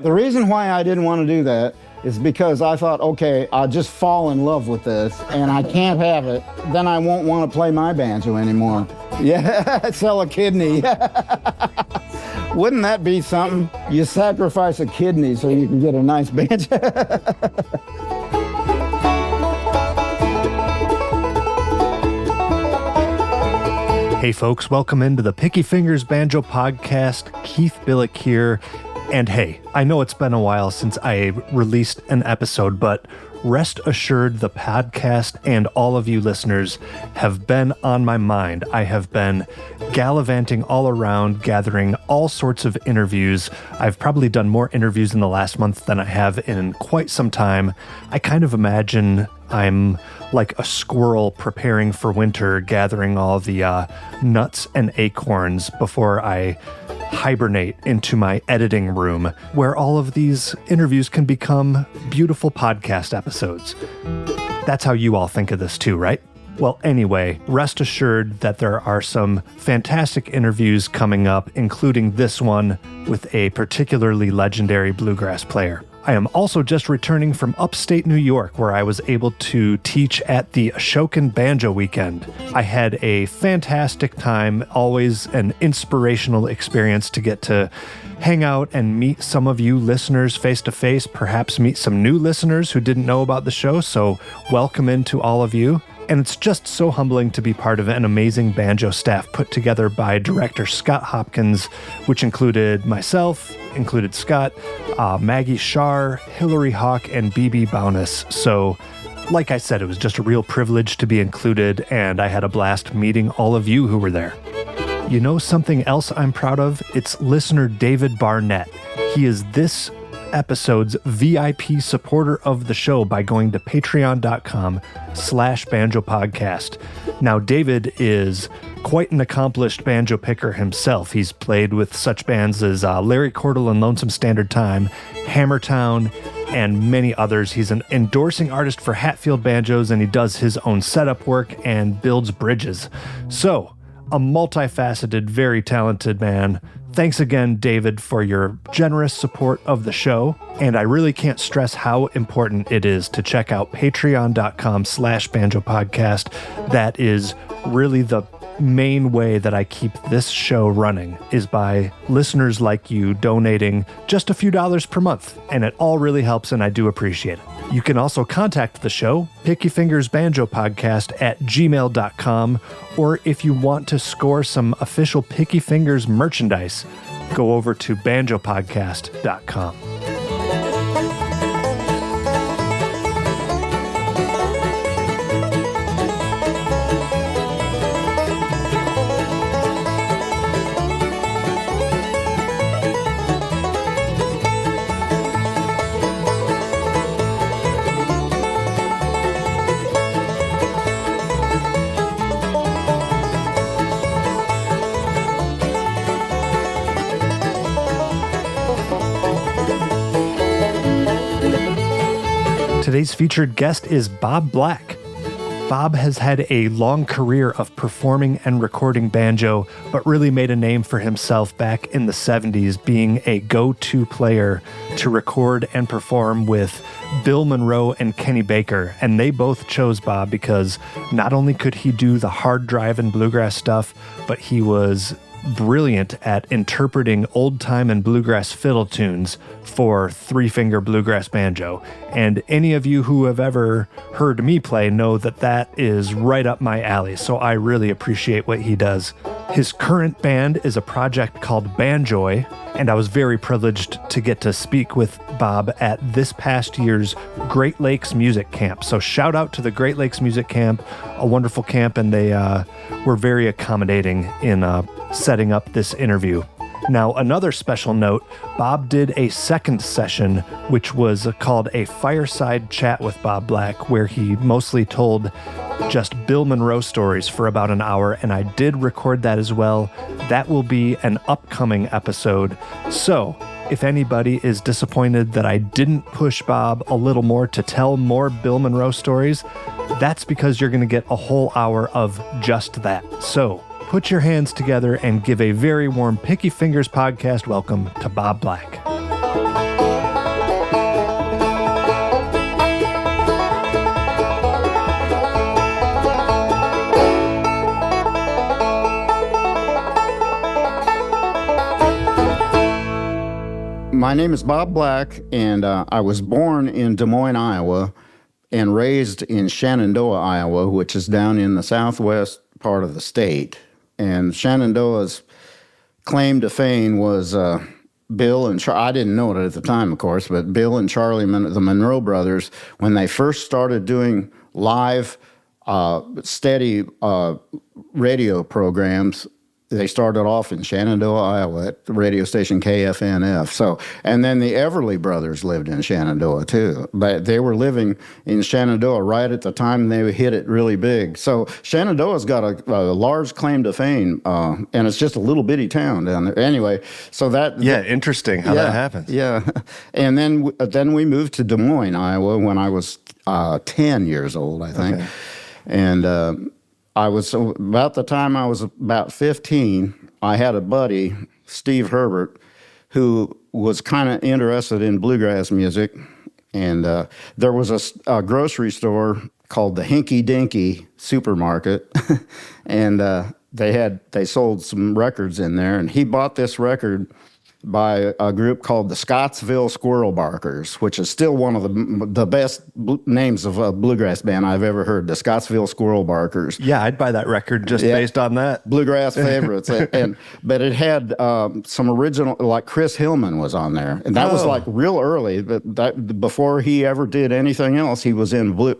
The reason why I didn't want to do that is because I thought, okay, I'll just fall in love with this and I can't have it. Then I won't want to play my banjo anymore. Yeah, sell a kidney. Wouldn't that be something? You sacrifice a kidney so you can get a nice banjo. Hey folks, welcome into the Picky Fingers Banjo Podcast. Keith Billick here. And hey, I know it's been a while since I released an episode, but rest assured the podcast and all of you listeners have been on my mind. I have been gallivanting all around, gathering all sorts of interviews. I've probably done more interviews in the last month than I have in quite some time. I kind of imagine I'm like a squirrel preparing for winter, gathering all the nuts and acorns before I hibernate into my editing room, where all of these interviews can become beautiful podcast episodes. That's how you all think of this too, right? Well, anyway, rest assured that there are some fantastic interviews coming up, including this one with a particularly legendary bluegrass player. I am also just returning from upstate New York, where I was able to teach at the Ashokan Banjo Weekend. I had a fantastic time, always an inspirational experience to get to hang out and meet some of you listeners face to face, perhaps meet some new listeners who didn't know about the show, so welcome into all of you. And it's just so humbling to be part of an amazing banjo staff put together by director Scott Hopkins, which included myself, included Scott, Maggie Shar, Hillary Hawk, and BB Bowness. So, like I said, it was just a real privilege to be included, and I had a blast meeting all of you who were there. You know something else I'm proud of? It's listener David Barnett. He is this episode's VIP supporter of the show by going to patreon.com/banjopodcast. Now, David is quite an accomplished banjo picker himself. He's played with such bands as Larry Cordell and Lonesome Standard Time, Hammertown, and many others. He's an endorsing artist for Hatfield Banjos, and he does his own setup work and builds bridges. So, a multifaceted, very talented man. Thanks again, David, for your generous support of the show. And I really can't stress how important it is to check out patreon.com/banjopodcast. That is really the main way that I keep this show running, is by listeners like you donating just a few dollars per month. And it all really helps, and I do appreciate it. You can also contact the show, pickyfingersbanjopodcast@gmail.com, or if you want to score some official Picky Fingers merchandise, go over to banjopodcast.com. Today's featured guest is Bob Black. Bob has had a long career of performing and recording banjo, but really made a name for himself back in the 70s, being a go-to player to record and perform with Bill Monroe and Kenny Baker. And they both chose Bob because not only could he do the hard drive and bluegrass stuff, but he was brilliant at interpreting old-time and bluegrass fiddle tunes for three-finger bluegrass banjo. And any of you who have ever heard me play know that that is right up my alley, so I really appreciate what he does. His current band is a project called Banjoy, and I was very privileged to get to speak with Bob at this past year's Great Lakes Music Camp. So shout out to the Great Lakes Music Camp, a wonderful camp, and they were very accommodating in setting up this interview. Now, another special note, Bob did a second session, which was called a Fireside Chat with Bob Black, where he mostly told just Bill Monroe stories for about an hour, and I did record that as well. That will be an upcoming episode. So, if anybody is disappointed that I didn't push Bob a little more to tell more Bill Monroe stories, that's because you're going to get a whole hour of just that. So, put your hands together and give a very warm Picky Fingers podcast welcome to Bob Black. My name is Bob Black, and I was born in Des Moines, Iowa, and raised in Shenandoah, Iowa, which is down in the southwest part of the state. And Shenandoah's claim to fame was Bill and I didn't know it at the time, of course, but Bill and Charlie, the Monroe brothers, when they first started doing live, steady radio programs, they started off in Shenandoah, Iowa, at the radio station KFNF. So, and then the Everly brothers lived in Shenandoah too. But they were living in Shenandoah right at the time they hit it really big. So Shenandoah's got a large claim to fame, and it's just a little bitty town down there. Anyway, so that interesting how that happens. Yeah, and then we moved to Des Moines, Iowa, when I was 10 years old, I think, and. I was about the time I was about 15, I had a buddy, Steve Herbert, who was kind of interested in bluegrass music. And there was a grocery store called the Hinky Dinky Supermarket. And they sold some records in there. And he bought this record by a group called the Scottsville Squirrel Barkers, which is still one of the best names of a bluegrass band I've ever heard, the Scottsville Squirrel Barkers. Yeah, I'd buy that record just based on that. Bluegrass favorites. But it had some original, like Chris Hillman was on there. And that was like real early. But before he ever did anything else, he was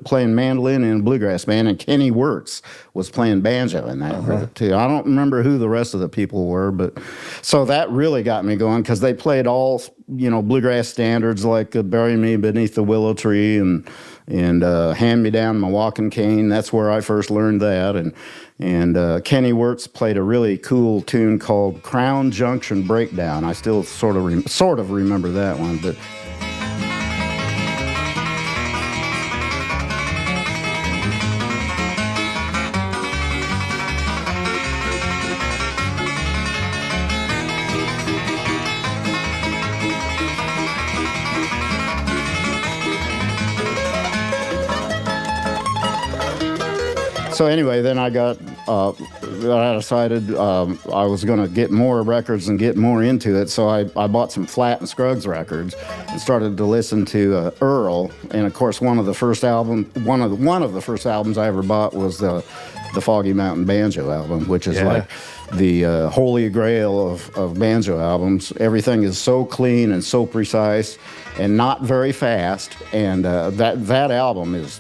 playing mandolin in a bluegrass band, and Kenny Wirtz was playing banjo in that too. I don't remember who the rest of the people were, but so that really got me going, because they played all, bluegrass standards like Bury Me Beneath the Willow Tree and Hand Me Down My Walking Cane. That's where I first learned that. And Kenny Wirtz played a really cool tune called Crown Junction Breakdown. I still sort of remember that one, but. So anyway, then I decided I was going to get more records and get more into it. So I bought some Flatt and Scruggs records and started to listen to Earl. And of course, one of the first albums I ever bought was the Foggy Mountain Banjo album, which is like the holy grail of banjo albums. Everything is so clean and so precise and not very fast. And that album is,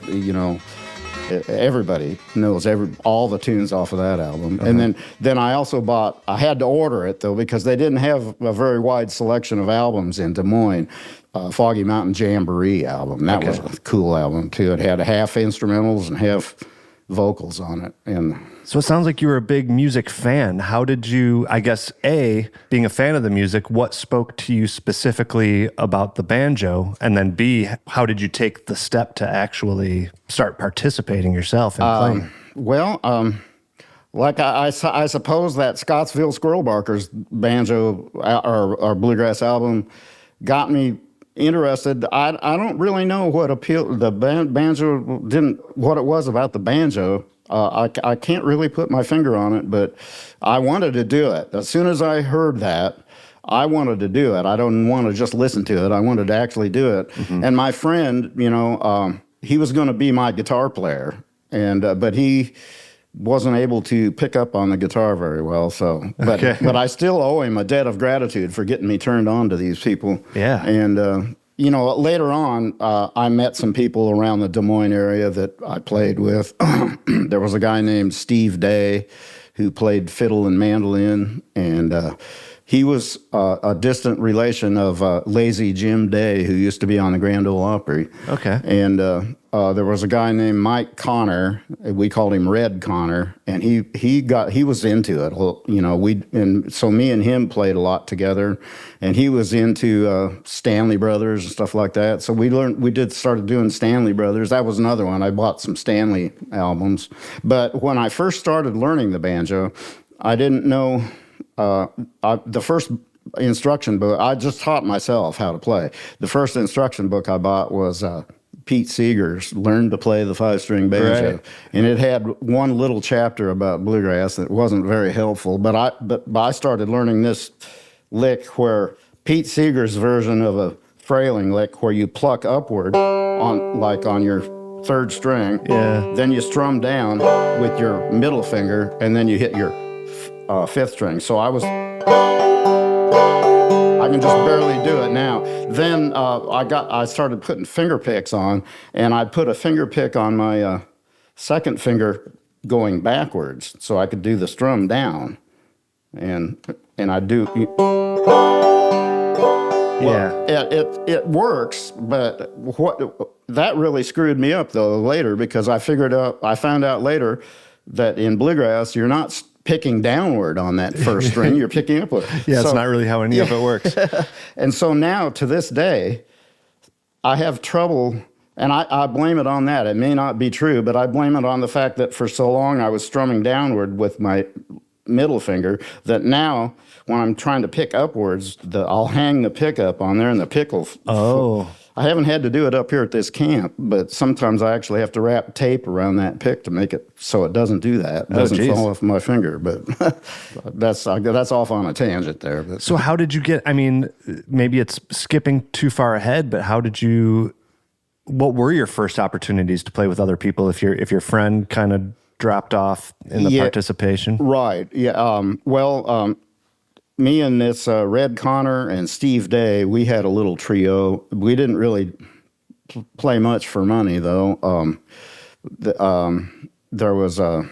everybody knows all the tunes off of that album. And then I also I had to order it though, because they didn't have a very wide selection of albums in Des Moines. Foggy Mountain Jamboree album. That was a cool album too. It had half instrumentals and half vocals on it. And so it sounds like you were a big music fan. How did you, I guess, A, being a fan of the music, what spoke to you specifically about the banjo? And then B, how did you take the step to actually start participating yourself in playing? Like I suppose that Scottsville Squirrel Barkers banjo or bluegrass album got me interested. I don't really know what appealed the banjo what it was about the banjo. I can't really put my finger on it, but I wanted to do it. As soon as I heard that, I wanted to do it. I don't want to just listen to it. I wanted to actually do it. And my friend, he was going to be my guitar player, but he wasn't able to pick up on the guitar very well. So, but I still owe him a debt of gratitude for getting me turned on to these people. Yeah. And later on, I met some people around the Des Moines area that I played with. There was a guy named Steve Day who played fiddle and mandolin, and he was a distant relation of Lazy Jim Day, who used to be on the Grand Ole Opry. Okay. And there was a guy named Mike Connor. We called him Red Connor, and he was into it. So me and him played a lot together, and he was into Stanley Brothers and stuff like that. So started doing Stanley Brothers. That was another one. I bought some Stanley albums. But when I first started learning the banjo, I didn't know the first instruction book. I just taught myself how to play. The first instruction book I bought was Pete Seeger's Learn to Play the Five-String Banjo. Right. And it had one little chapter about bluegrass that wasn't very helpful, but I started learning this lick where Pete Seeger's version of a frailing lick where you pluck upward on your third string. Yeah. Then you strum down with your middle finger, and then you hit your fifth string. So I can just barely do it now. Then I started putting finger picks on, and I put a finger pick on my second finger going backwards, so I could do the strum down, and I do. Well, it works, but that really screwed me up though later, because I found out later that in bluegrass you're not picking downward on that first string, you're picking upward. Yeah, it's not really how any of it works. And so now to this day, I have trouble, and I blame it on that. It may not be true, but I blame it on the fact that for so long I was strumming downward with my middle finger, that now when I'm trying to pick upwards, I'll hang the pickup on there and the pick will. I haven't had to do it up here at this camp, but sometimes I actually have to wrap tape around that pick to make it so it doesn't do that. It doesn't fall off my finger, but that's off on a tangent there. But. So how did you get, I mean, maybe it's skipping too far ahead, but what were your first opportunities to play with other people if your friend kind of dropped off in the participation? Right, yeah. Me and this Red Connor and Steve Day, we had a little trio. We didn't really play much for money, though. There was a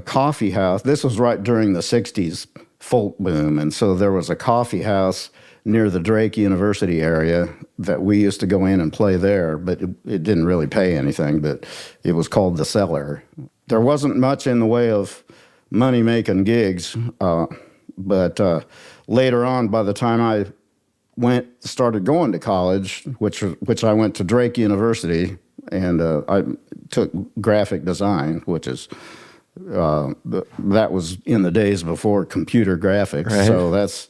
coffee house. This was right during the '60s folk boom, and so there was a coffee house near the Drake University area that we used to go in and play there, but it didn't really pay anything, but it was called The Cellar. There wasn't much in the way of money-making gigs, but later on, by the time I started going to college, which I went to Drake University, and I took graphic design, which is that was in the days before computer graphics. Right. So that's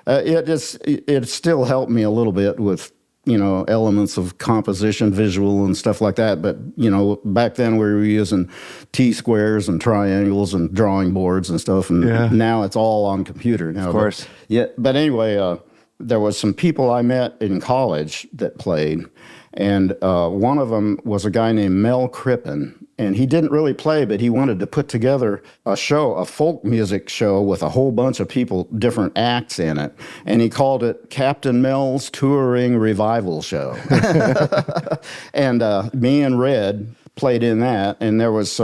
it still helped me a little bit with elements of composition, visual, and stuff like that. But, back then we were using T-squares and triangles and drawing boards and stuff. And now it's all on computer now. Of course. But anyway, there was some people I met in college that played. And one of them was a guy named Mel Crippen. And he didn't really play, but he wanted to put together a folk music show with a whole bunch of people, different acts in it. And he called it Captain Mel's Touring Revival Show. And me and Red played in that. And there was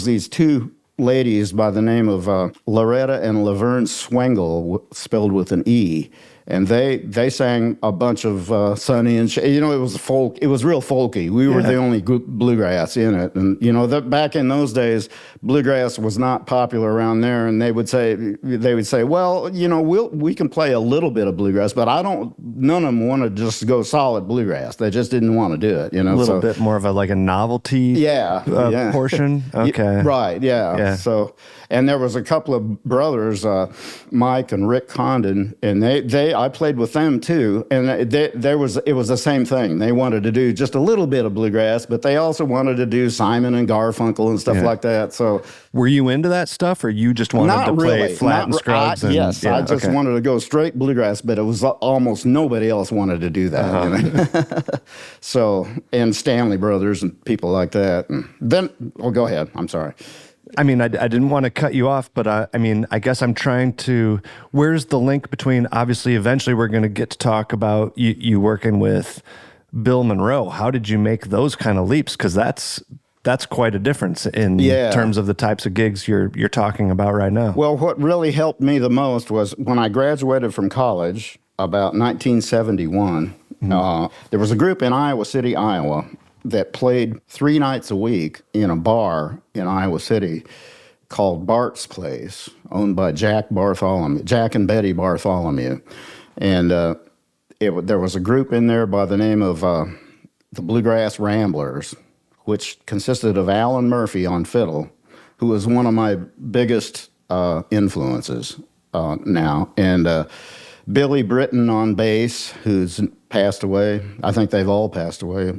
these two ladies by the name of Loretta and Laverne Swengel, spelled with an E. And they sang a bunch of Sonny and it was folk. It was real folky. We were the only group bluegrass in it, and back in those days, bluegrass was not popular around there. And they would say, well, we can play a little bit of bluegrass, but none of them wanted to just go solid bluegrass. They just didn't want to do it. A little bit more of a novelty portion. Okay, right, yeah. So. And there was a couple of brothers, Mike and Rick Condon, and I played with them too. And it was the same thing. They wanted to do just a little bit of bluegrass, but they also wanted to do Simon and Garfunkel and stuff like that. So, were you into that stuff, or you just wanted to play flat and scrubs? Yes, I just wanted to go straight bluegrass, but it was almost nobody else wanted to do that. So, and Stanley Brothers and people like that. And then, go ahead. I'm sorry. I mean, I didn't want to cut you off, but I guess I'm trying to, where's the link between, obviously, eventually we're going to get to talk about you working with Bill Monroe. How did you make those kind of leaps? Because that's quite a difference in terms of the types of gigs you're talking about right now. Well, what really helped me the most was when I graduated from college, about 1971, there was a group in Iowa City, Iowa, that played 3 nights a week in a bar in Iowa City called Bart's Place, owned by Jack and Betty Bartholomew. And there was a group in there by the name of the Bluegrass Ramblers, which consisted of Alan Murphy on fiddle, who was one of my biggest influences now, and Billy Britton on bass, who's passed away. I think they've all passed away.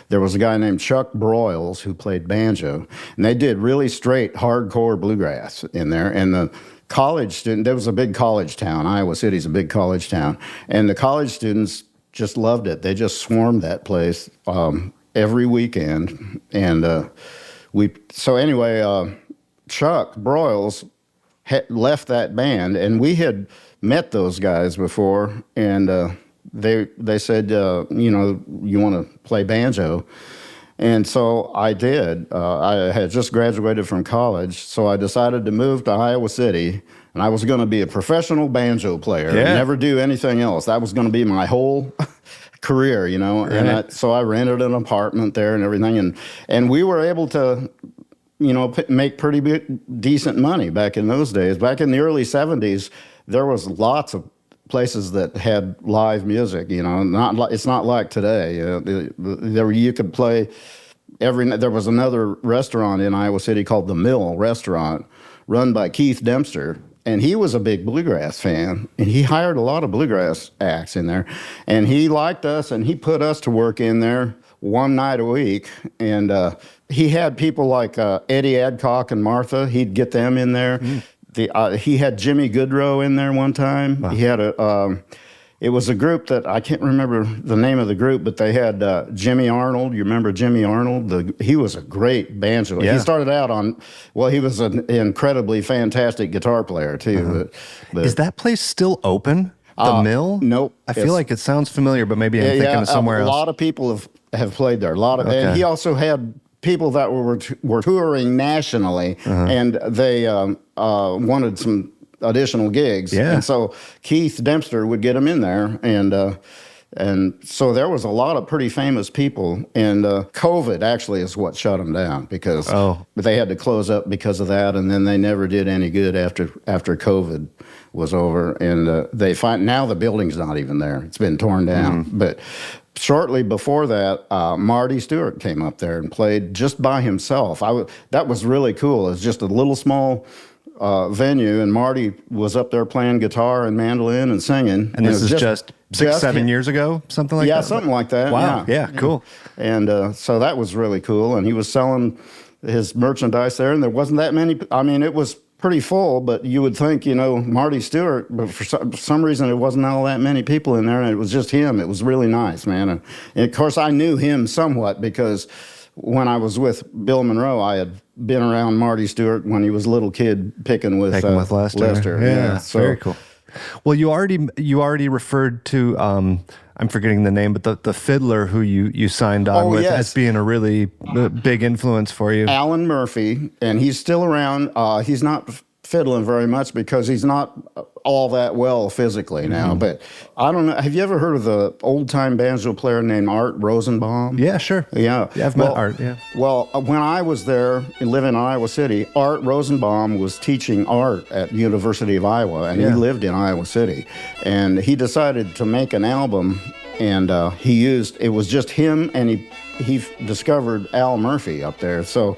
There was a guy named Chuck Broyles who played banjo, and they did really straight, hardcore bluegrass in there. And the college student. There was a big college town. Iowa City's a big college town, and the college students just loved it. They just swarmed that place every weekend. And Chuck Broyles had left that band, and we had met those guys before, and they said, you want to play banjo? And so I did. I had just graduated from college, so I decided to move to Iowa City, and I was going to be a professional banjo player, and never do anything else. That was going to be my whole career, Right. And so I rented an apartment there and everything, and we were able to, make pretty decent money back in those days. Back in the early 70s, there was lots of places that had live music, it's not like today. You could play there was another restaurant in Iowa City called the Mill Restaurant, run by Keith Dempster, and he was a big bluegrass fan, and he hired a lot of bluegrass acts in there, and he liked us, and he put us to work in there one night a week, and he had people like Eddie Adcock and Martha. He'd get them in there. He had Jimmy Goodrow in there one time. Wow. He had it was a group that I can't remember the name of the group, but they had Jimmy Arnold. You remember Jimmy Arnold? He was a great banjo. Yeah. He started out he was an incredibly fantastic guitar player too. But is that place still open? The Mill? Nope. I feel like it sounds familiar, but maybe I'm thinking of somewhere else. A lot of people have played there. And he also had people that were touring nationally, and they wanted some additional gigs. Yeah. And so Keith Dempster would get them in there, and so there was a lot of pretty famous people. And COVID actually is what shut them down, because they had to close up because of that, and then they never did any good after COVID was over. And now the building's not even there; it's been torn down. But shortly before that, Marty Stewart came up there and played just by himself. That was really cool. It was just a little small venue, and Marty was up there playing guitar and mandolin and singing. And this is just 6-7 years ago, something like that? Yeah, something like that. Wow, yeah, cool. And so that was really cool, and he was selling his merchandise there, and there wasn't that many. I mean, it was pretty full, but you would think, Marty Stewart, but for some reason it wasn't all that many people in there, and it was just him. It was really nice, man. And of course, I knew him somewhat because when I was with Bill Monroe, I had been around Marty Stewart when he was a little kid picking with Lester. Yeah, so very cool. Well, you already referred to I'm forgetting the name, but the fiddler who you signed on with as being a really big influence for you. Alan Murphy, and he's still around. He's not fiddling very much because he's not all that well physically now. But I don't know. Have you ever heard of the old-time banjo player named Art Rosenbaum? Yeah, sure. Yeah. I've met Art, yeah. Well, when I was there and living in Iowa City, Art Rosenbaum was teaching art at the University of Iowa, and he lived in Iowa City. And he decided to make an album, and it was just him, and he discovered Al Murphy up there. So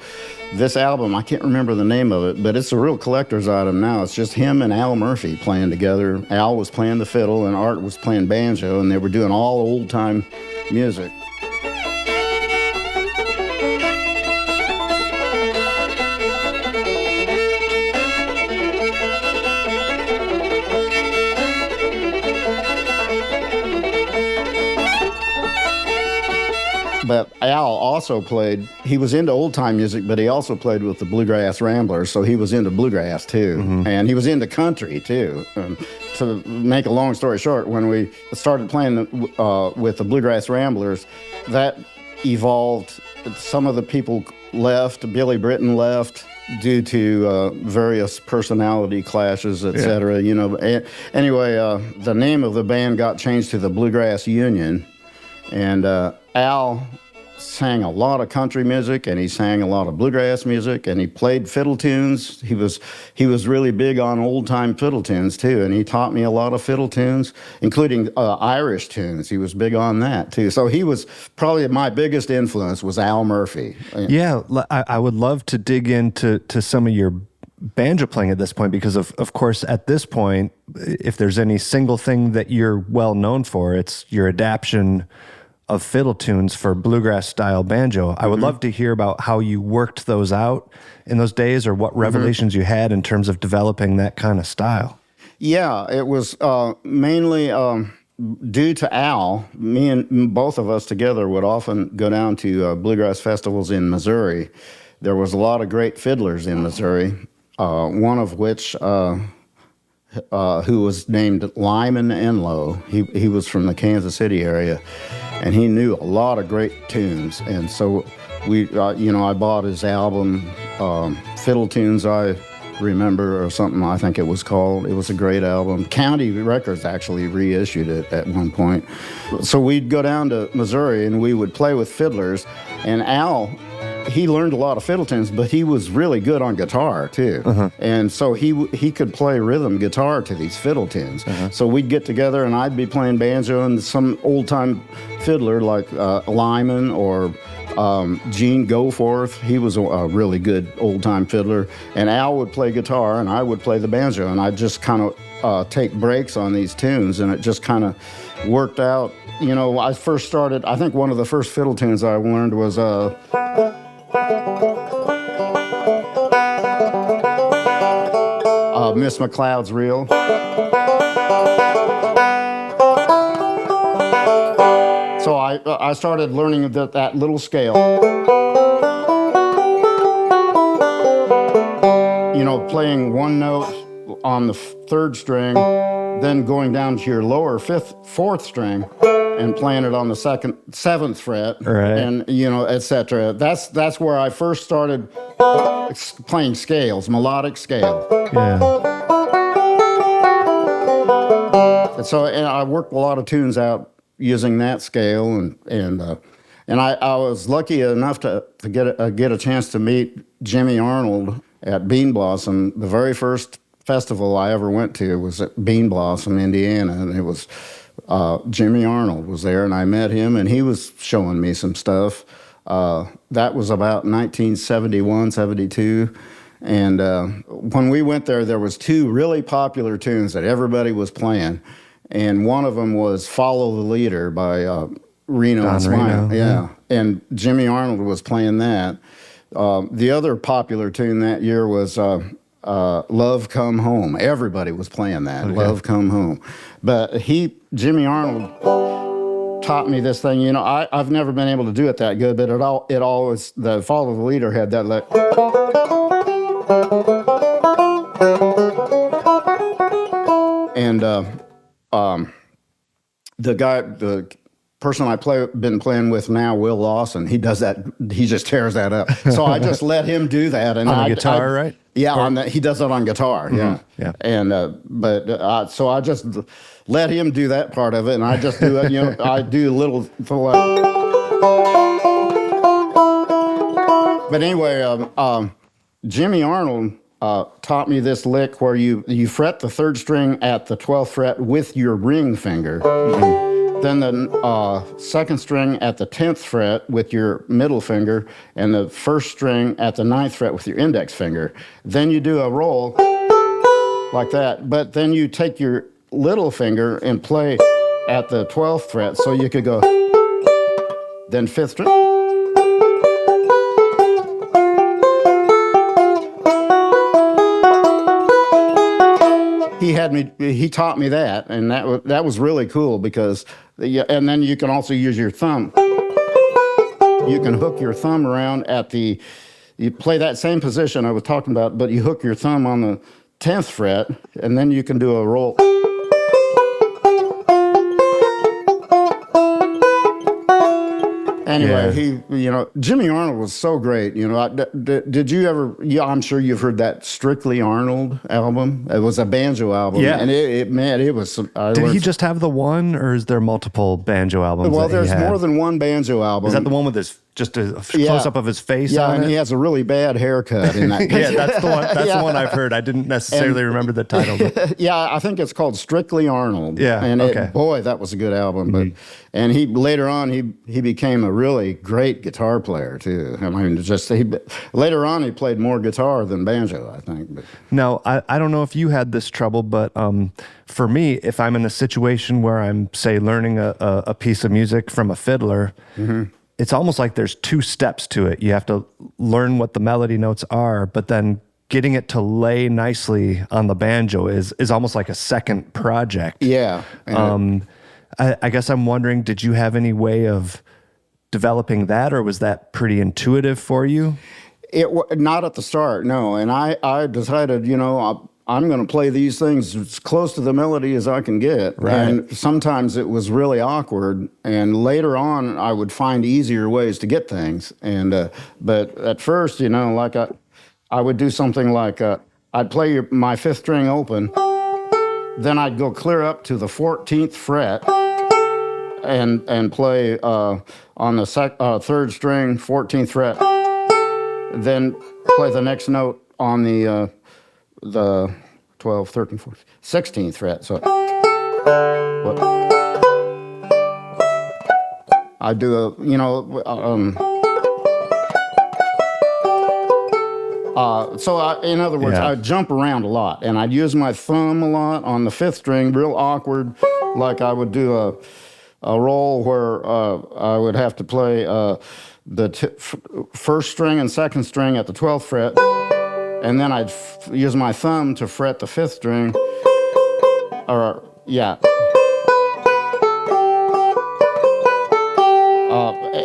this album, I can't remember the name of it, but it's a real collector's item now. It's just him and Al Murphy playing together. Al was playing the fiddle and Art was playing banjo, and they were doing all old-time music. But Al also he was into old-time music, but he also played with the Bluegrass Ramblers, so he was into bluegrass too. And he was into country too. To make a long story short, when we started playing with the Bluegrass Ramblers, that evolved. Some of the people left. Billy Britton left due to various personality clashes, etc. Anyway, the name of the band got changed to the Bluegrass Union, and Al sang a lot of country music, and he sang a lot of bluegrass music, and he played fiddle tunes. He was really big on old-time fiddle tunes too, and he taught me a lot of fiddle tunes, including Irish tunes. He was big on that too. So he was probably my biggest influence was Al Murphy. Yeah, I would love to dig into some of your banjo playing at this point, because of course at this point, if there's any single thing that you're well known for, it's your adaptation of fiddle tunes for bluegrass style banjo. I would love to hear about how you worked those out in those days, or what revelations you had in terms of developing that kind of style. Yeah, it was mainly due to Al. Me and both of us together would often go down to bluegrass festivals in Missouri. There was a lot of great fiddlers in Missouri, one of which who was named Lyman Enlow. He was from the Kansas City area, and he knew a lot of great tunes. And so we, I bought his album, Fiddle Tunes I Remember, or something I think it was called. It was a great album. County Records actually reissued it at one point. So we'd go down to Missouri and we would play with fiddlers, and Al, he learned a lot of fiddle tunes, but he was really good on guitar too. And so he could play rhythm guitar to these fiddle tunes. So we'd get together and I'd be playing banjo, and some old time fiddler like Lyman or Gene Goforth, he was a really good old time fiddler, and Al would play guitar and I would play the banjo, and I'd just kind of take breaks on these tunes, and it just kind of worked out. I first started, I think one of the first fiddle tunes I learned was Miss McLeod's Reel. So I started learning that little scale. Playing one note on the third string, then going down to your lower fourth string, and playing it on the seventh fret, right. And etc. That's where I first started playing scales, melodic scale. Yeah. And so I worked a lot of tunes out using that scale, and I was lucky enough to get a chance to meet Jimmy Arnold at Bean Blossom. The very first festival I ever went to was at Bean Blossom, Indiana, and it was Jimmy Arnold was there, and I met him, and he was showing me some stuff. That was about 1971, 72. And when we went there was two really popular tunes that everybody was playing. And one of them was Follow the Leader by Reno and Smile. Reno, yeah. And Jimmy Arnold was playing that. The other popular tune that year was Love Come Home. Everybody was playing that, okay. Love Come Home. But Jimmy Arnold taught me this thing. I've never been able to do it that good, but it always, the Follow the Leader had that like... And the person been playing with now, Will Lawson, he does that. He just tears that up. So I just let him do that. And on the guitar, right? Yeah, he does it on guitar. Mm-hmm. Yeah. And so I just let him do that part of it, and I just do it. I do a little. But anyway, Jimmy Arnold taught me this lick where you fret the third string at the 12th fret with your ring finger. Mm-hmm. Then the second string at the 10th fret with your middle finger, and the first string at the 9th fret with your index finger. Then you do a roll like that, but then you take your little finger and play at the 12th fret, so you could go, then 5th string. He taught me that, and that was really cool because, and then you can also use your thumb. You can hook your thumb around you play that same position I was talking about, but you hook your thumb on the 10th fret, and then you can do a roll. Anyway, Jimmy Arnold was so great. Did you ever? Yeah, I'm sure you've heard that Strictly Arnold album. It was a banjo album. Yeah, and it was. Did he just have the one, or is there multiple banjo albums? Well, there's more than one banjo album. Is that the one with his just a close up of his face. Yeah, on and it. he has a really bad haircut in that. Yeah, that's the one. That's the one I've heard. I didn't necessarily remember the title. But. Yeah, I think it's called Strictly Arnold. Yeah, and okay. Boy, that was a good album. But and he later on he became a really great guitar player too. I mean, later on he played more guitar than banjo, I think. But. Now, I don't know if you had this trouble, but for me, if I'm in a situation where I'm, say, learning a piece of music from a fiddler, it's almost like there's two steps to it. You have to learn what the melody notes are, but then getting it to lay nicely on the banjo is almost like a second project. Yeah. I guess I'm wondering, did you have any way of developing that, or was that pretty intuitive for you? Not at the start, no. And I decided, I'm going to play these things as close to the melody as I can get. Right. And sometimes it was really awkward. And later on, I would find easier ways to get things. And but at first, like I would do something like I'd play my fifth string open, then I'd go clear up to the 14th fret and play on the third string, 14th fret, then play the next note on the 12, 13, 14, 16th fret. So I do in other words, I'd jump around a lot, and I'd use my thumb a lot on the fifth string, real awkward, like I would do a roll where I would have to play the first string and second string at the 12th fret, and then I'd use my thumb to fret the fifth string,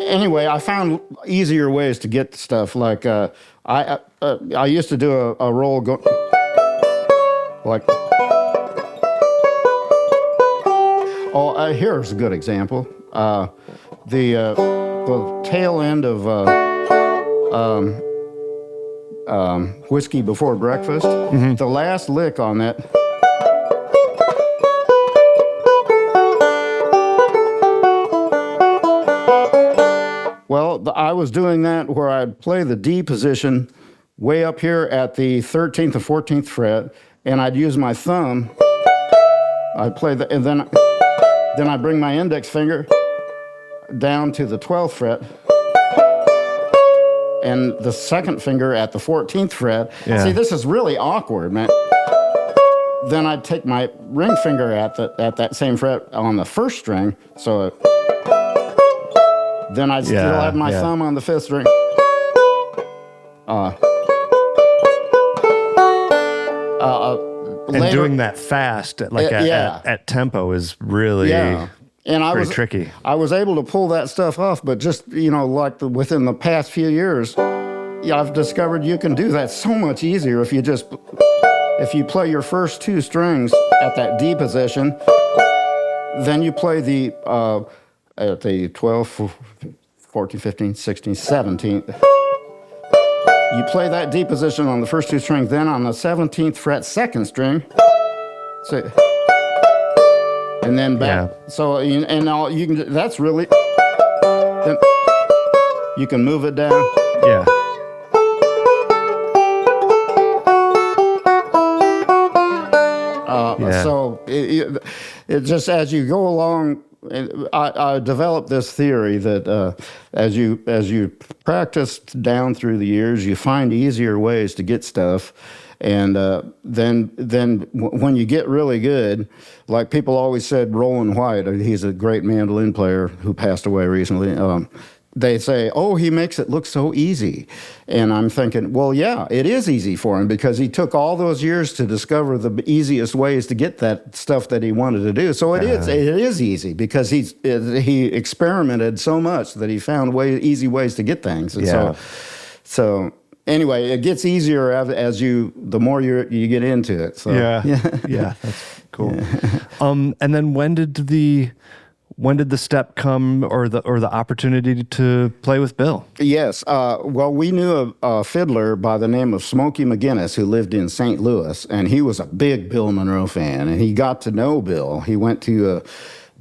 Anyway, I found easier ways to get stuff. Like I used to do a roll like. Here's a good example. The tail end of Whiskey Before Breakfast. The last lick on that. Well, I was doing that where I'd play the D position way up here at the 13th or 14th fret, and I'd use my thumb. I'd play and then I'd bring my index finger down to the 12th fret, and the second finger at the 14th fret. Yeah. See, this is really awkward, man. Then I'd take my ring finger at that same fret on the first string, so then I'd still have my thumb on the fifth string. And later, doing that fast, at tempo, is really pretty tricky. I was able to pull that stuff off, but just within the past few years, I've discovered you can do that so much easier if you play your first two strings at that D position, then you play at the 12, 14, 15, 16, 17. You play that D position on the first two strings, then on the 17th fret second string. So, and then back. Yeah. So, you can, that's really, then you can move it down. Yeah. So, it just, as you go along, I developed this theory that as you practice down through the years, you find easier ways to get stuff, and then when you get really good, like people always said, Roland White, he's a great mandolin player who passed away recently. They say, oh, he makes it look so easy. And I'm thinking, well, yeah, it is easy for him because he took all those years to discover the easiest ways to get that stuff that he wanted to do. So it is easy because he experimented so much that he found easy ways to get things. And so anyway, it gets easier the more you get into it. So yeah, that's cool. Yeah. And then when did the step come, or the opportunity to play with Bill? Yes. Well, we knew a fiddler by the name of Smokey McGinnis who lived in St. Louis, and he was a big Bill Monroe fan, and he got to know Bill. He went to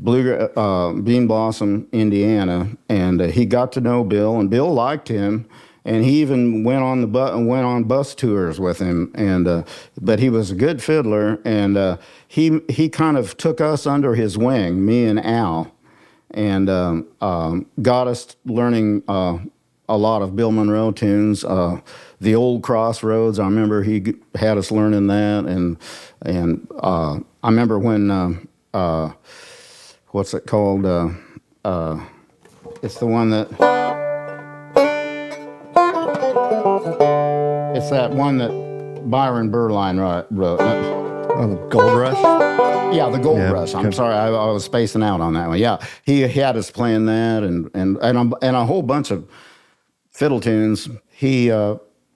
Bean Blossom, Indiana, and he got to know Bill, and Bill liked him, and he even went on bus tours with him. And but he was a good fiddler, and he kind of took us under his wing, me and Al, and got us learning a lot of Bill Monroe tunes. The Old Crossroads, I remember he had us learning that, and I remember when what's it called? It's the one that it's that one that Byron Berline wrote. Oh, the Gold Rush? Yeah, the Gold Rush. I'm sorry, I was spacing out on that one. Yeah, he had us playing that, and a whole bunch of fiddle tunes. He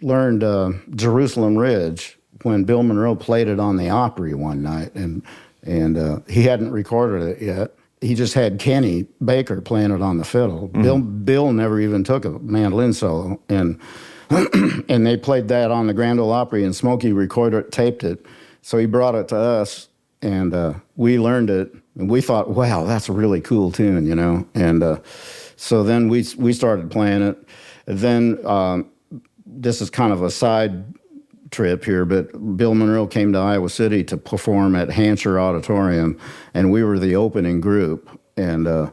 learned Jerusalem Ridge when Bill Monroe played it on the Opry one night, and he hadn't recorded it yet. He just had Kenny Baker playing it on the fiddle. Bill never even took a mandolin solo, and and they played that on the Grand Ole Opry, and Smokey taped it. So he brought it to us, and we learned it, and we thought, wow, that's a really cool tune, you know. And so then we started playing it. Then this is kind of a side trip here, but Bill Monroe came to Iowa City to perform at Hansher Auditorium, and we were the opening group. And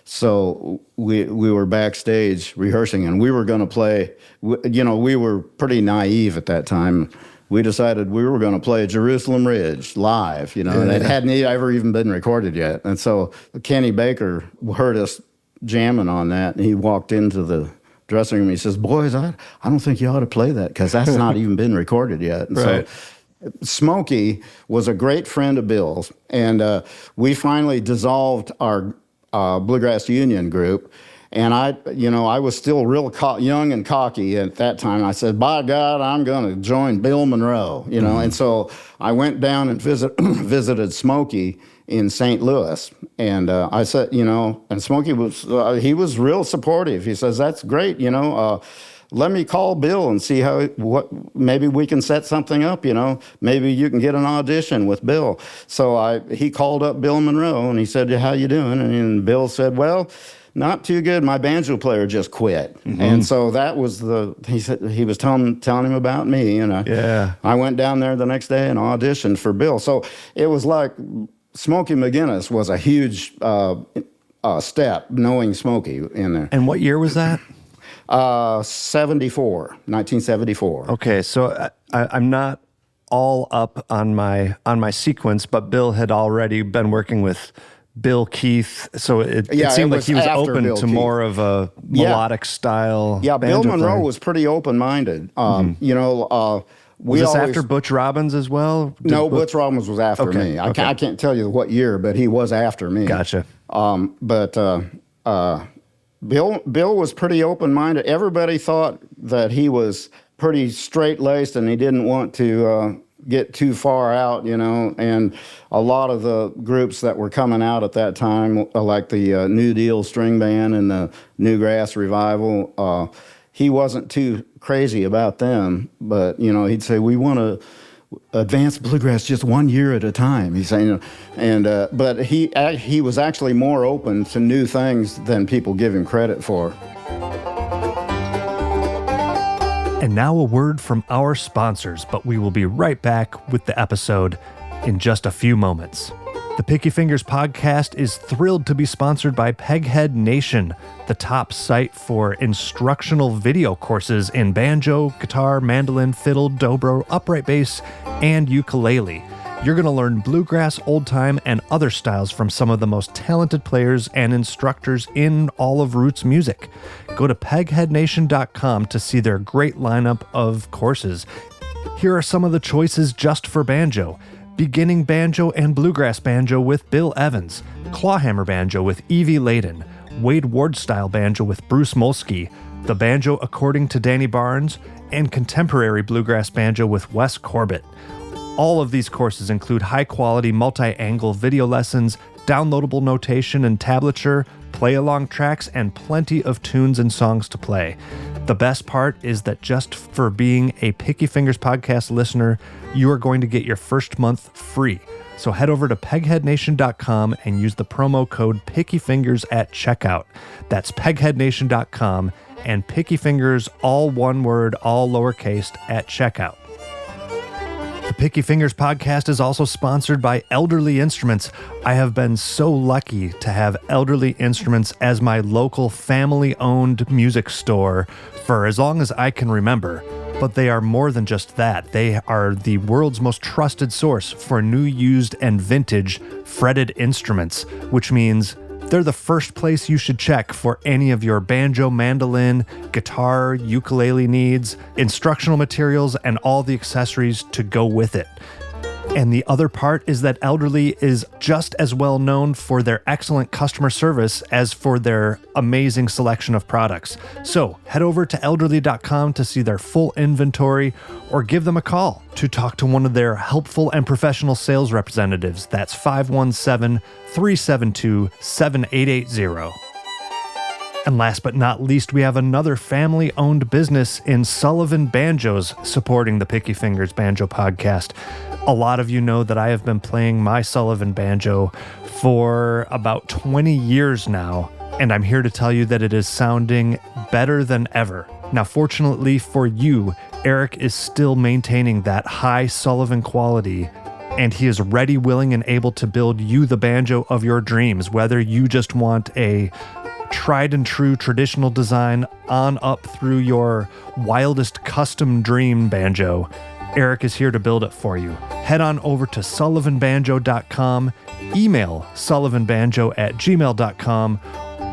so we were backstage rehearsing, and we were going to play. You know, we were pretty naive at that time. We decided we were going to play Jerusalem Ridge live, you know, and it hadn't ever even been recorded yet. And so Kenny Baker heard us jamming on that, and he walked into the dressing room. He says, "Boys, I don't think you ought to play that because that's not even been recorded yet." And right. So Smokey was a great friend of Bill's, and we finally dissolved our Bluegrass Union group. And I was still real young and cocky at that time. I said, "By God, I'm going to join Bill Monroe," you know. And so I went down and visited Smokey in St. Louis, and I said, you know, and Smokey he was real supportive. He says, "That's great, you know. Let me call Bill and see maybe we can set something up, you know. Maybe you can get an audition with Bill." So he called up Bill Monroe and he said, "How you doing?" And Bill said, "Well, not too good. My banjo player just quit." And so that was he said he was telling him about me, and I went down there the next day and auditioned for Bill. So it was like Smokey McGinnis was a huge step, knowing Smokey in there. And what year was that? 1974. Okay, so I'm not all up on my sequence, but Bill had already been working with Bill Keith, so it seemed like he was open to more of a melodic style. Yeah, Bill banjo Monroe player. was pretty open-minded. You know, was this after Butch Robbins as well? Butch Robbins was after me. I can't tell you what year, but he was after me. Gotcha. But Bill was pretty open-minded. Everybody thought that he was pretty straight-laced and he didn't want to get too far out, you know. And a lot of the groups that were coming out at that time, like the New Deal String Band and the Newgrass Revival, he wasn't too crazy about them. But, you know, he'd say, "We want to advance bluegrass just 1 year at a time." He's saying, but he was actually more open to new things than people give him credit for. And now a word from our sponsors, but we will be right back with the episode in just a few moments. The Picky Fingers podcast is thrilled to be sponsored by Peghead Nation, the top site for instructional video courses in banjo, guitar, mandolin, fiddle, dobro, upright bass, and ukulele. You're going to learn bluegrass, old time, and other styles from some of the most talented players and instructors in all of roots music. Go to pegheadnation.com to see their great lineup of courses. Here are some of the choices just for banjo: beginning banjo and bluegrass banjo with Bill Evans, clawhammer banjo with Evie Layden, Wade Ward style banjo with Bruce Molsky, the banjo according to Danny Barnes, and contemporary bluegrass banjo with Wes Corbett. All of these courses include high-quality multi-angle video lessons, downloadable notation and tablature, play-along tracks, and plenty of tunes and songs to play. The best part is that just for being a Picky Fingers podcast listener, you are going to get your first month free. So head over to pegheadnation.com and use the promo code pickyfingers at checkout. That's pegheadnation.com and pickyfingers, all one word, all lowercase, at checkout. The Picky Fingers podcast is also sponsored by Elderly Instruments. I have been so lucky to have Elderly Instruments as my local family-owned music store for as long as I can remember. But they are more than just that. They are the world's most trusted source for new, used, and vintage fretted instruments, which means they're the first place you should check for any of your banjo, mandolin, guitar, ukulele needs, instructional materials, and all the accessories to go with it. And the other part is that Elderly is just as well known for their excellent customer service as for their amazing selection of products. So head over to elderly.com to see their full inventory or give them a call to talk to one of their helpful and professional sales representatives. That's 517-372-7880. And last but not least, we have another family-owned business in Sullivan Banjos supporting the Picky Fingers Banjo podcast. A lot of you know that I have been playing my Sullivan banjo for about 20 years now, and I'm here to tell you that it is sounding better than ever. Now, fortunately for you, Eric is still maintaining that high Sullivan quality, and he is ready, willing, and able to build you the banjo of your dreams, whether you just want a tried and true traditional design on up through your wildest custom dream banjo. Eric is here to build it for you. Head on over to sullivanbanjo.com, email sullivanbanjo@gmail.com,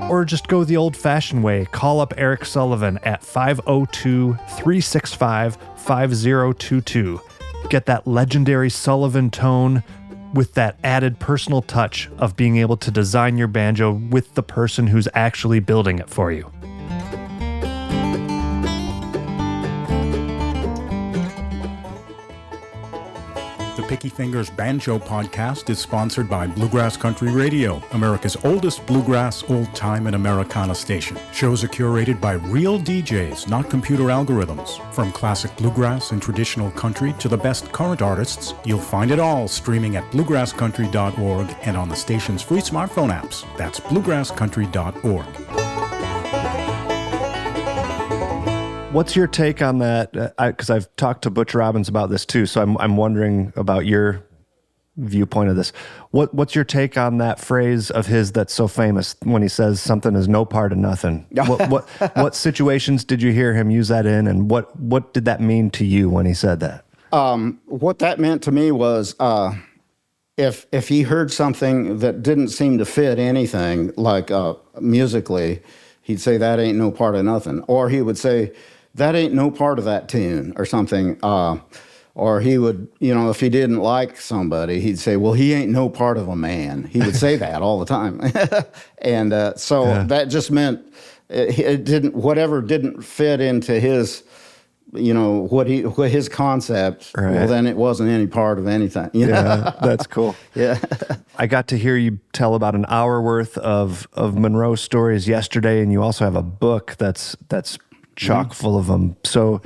or just go the old-fashioned way. Call up Eric Sullivan at 502-365-5022. Get that legendary Sullivan tone with that added personal touch of being able to design your banjo with the person who's actually building it for you. The Picky Fingers Banjo podcast is sponsored by Bluegrass Country Radio, America's oldest bluegrass, old-time, and Americana station. Shows are curated by real DJs, not computer algorithms. From classic bluegrass and traditional country to the best current artists, you'll find it all streaming at bluegrasscountry.org and on the station's free smartphone apps. That's bluegrasscountry.org. What's your take on that? Because I've talked to Butch Robbins about this too, so I'm wondering about your viewpoint of this. What's your take on that phrase of his that's so famous when he says something is no part of nothing? What situations did you hear him use that in, and what did that mean to you when he said that? What that meant to me was if he heard something that didn't seem to fit anything, like musically, he'd say that ain't no part of nothing, or he would say that ain't no part of that tune or something. Or he would, if he didn't like somebody, he'd say, well, he ain't no part of a man. He would say that all the time. And that just meant whatever didn't fit into his, what his concept, right. Well, then it wasn't any part of anything. Yeah, that's cool. Yeah. I got to hear you tell about an hour worth of Monroe stories yesterday, and you also have a book that's chock full of them. So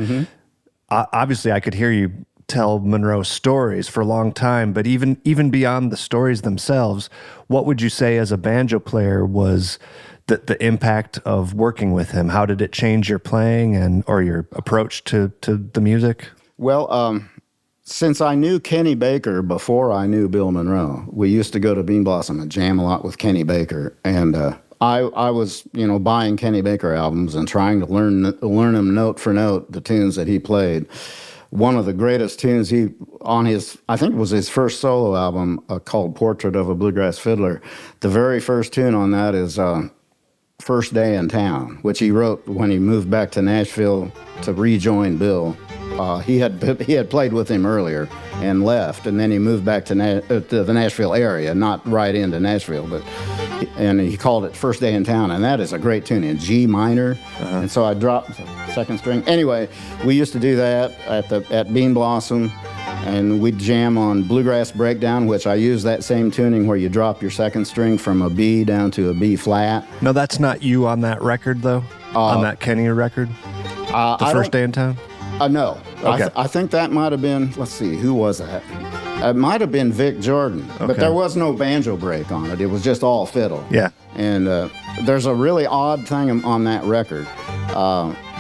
obviously I could hear you tell Monroe stories for a long time, but even beyond the stories themselves, what would you say as a banjo player was the impact of working with him? How did it change your playing or your approach to the music? Well, since I knew Kenny Baker before I knew Bill Monroe, we used to go to Bean Blossom and jam a lot with Kenny Baker, and I was, buying Kenny Baker albums and trying to learn him note for note the tunes that he played. One of the greatest tunes I think it was his first solo album called Portrait of a Bluegrass Fiddler. The very first tune on that is First Day in Town, which he wrote when he moved back to Nashville to rejoin Bill. He had played with him earlier and left, and then he moved back to the Nashville area, not right into Nashville, and he called it First Day in Town, and that is a great tune in G minor. And so I dropped the second string. Anyway, we used to do that at Bean Blossom, and we'd jam on Bluegrass Breakdown, which I use that same tuning where you drop your second string from a B down to a B flat. No, that's not you on that record, though? On that Kenny record? The First Day in Town? No. Okay. I think that might have been, let's see, who was that? It might have been Vic Jordan, but Okay. there was no banjo break on it. It was just all fiddle. Yeah. And there's a really odd thing on that record.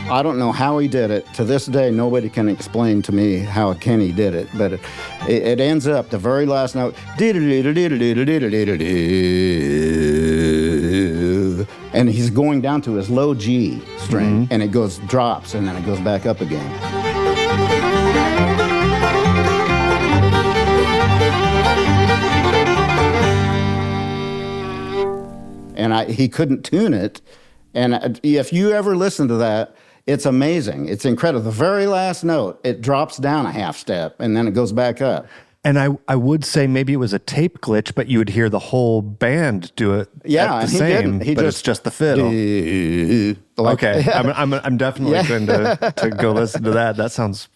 I don't know how he did it. To this day, nobody can explain to me how Kenny did it, but it ends up the very last note, and he's going down to his low G string, and it drops, and then it goes back up again. And he couldn't tune it. And if you ever listen to that, it's amazing. It's incredible. The very last note, it drops down a half step, and then it goes back up. And I would say maybe it was a tape glitch, but you would hear the whole band do it at the same, but it's just the fiddle. Okay, I'm definitely going to go listen to that. That sounds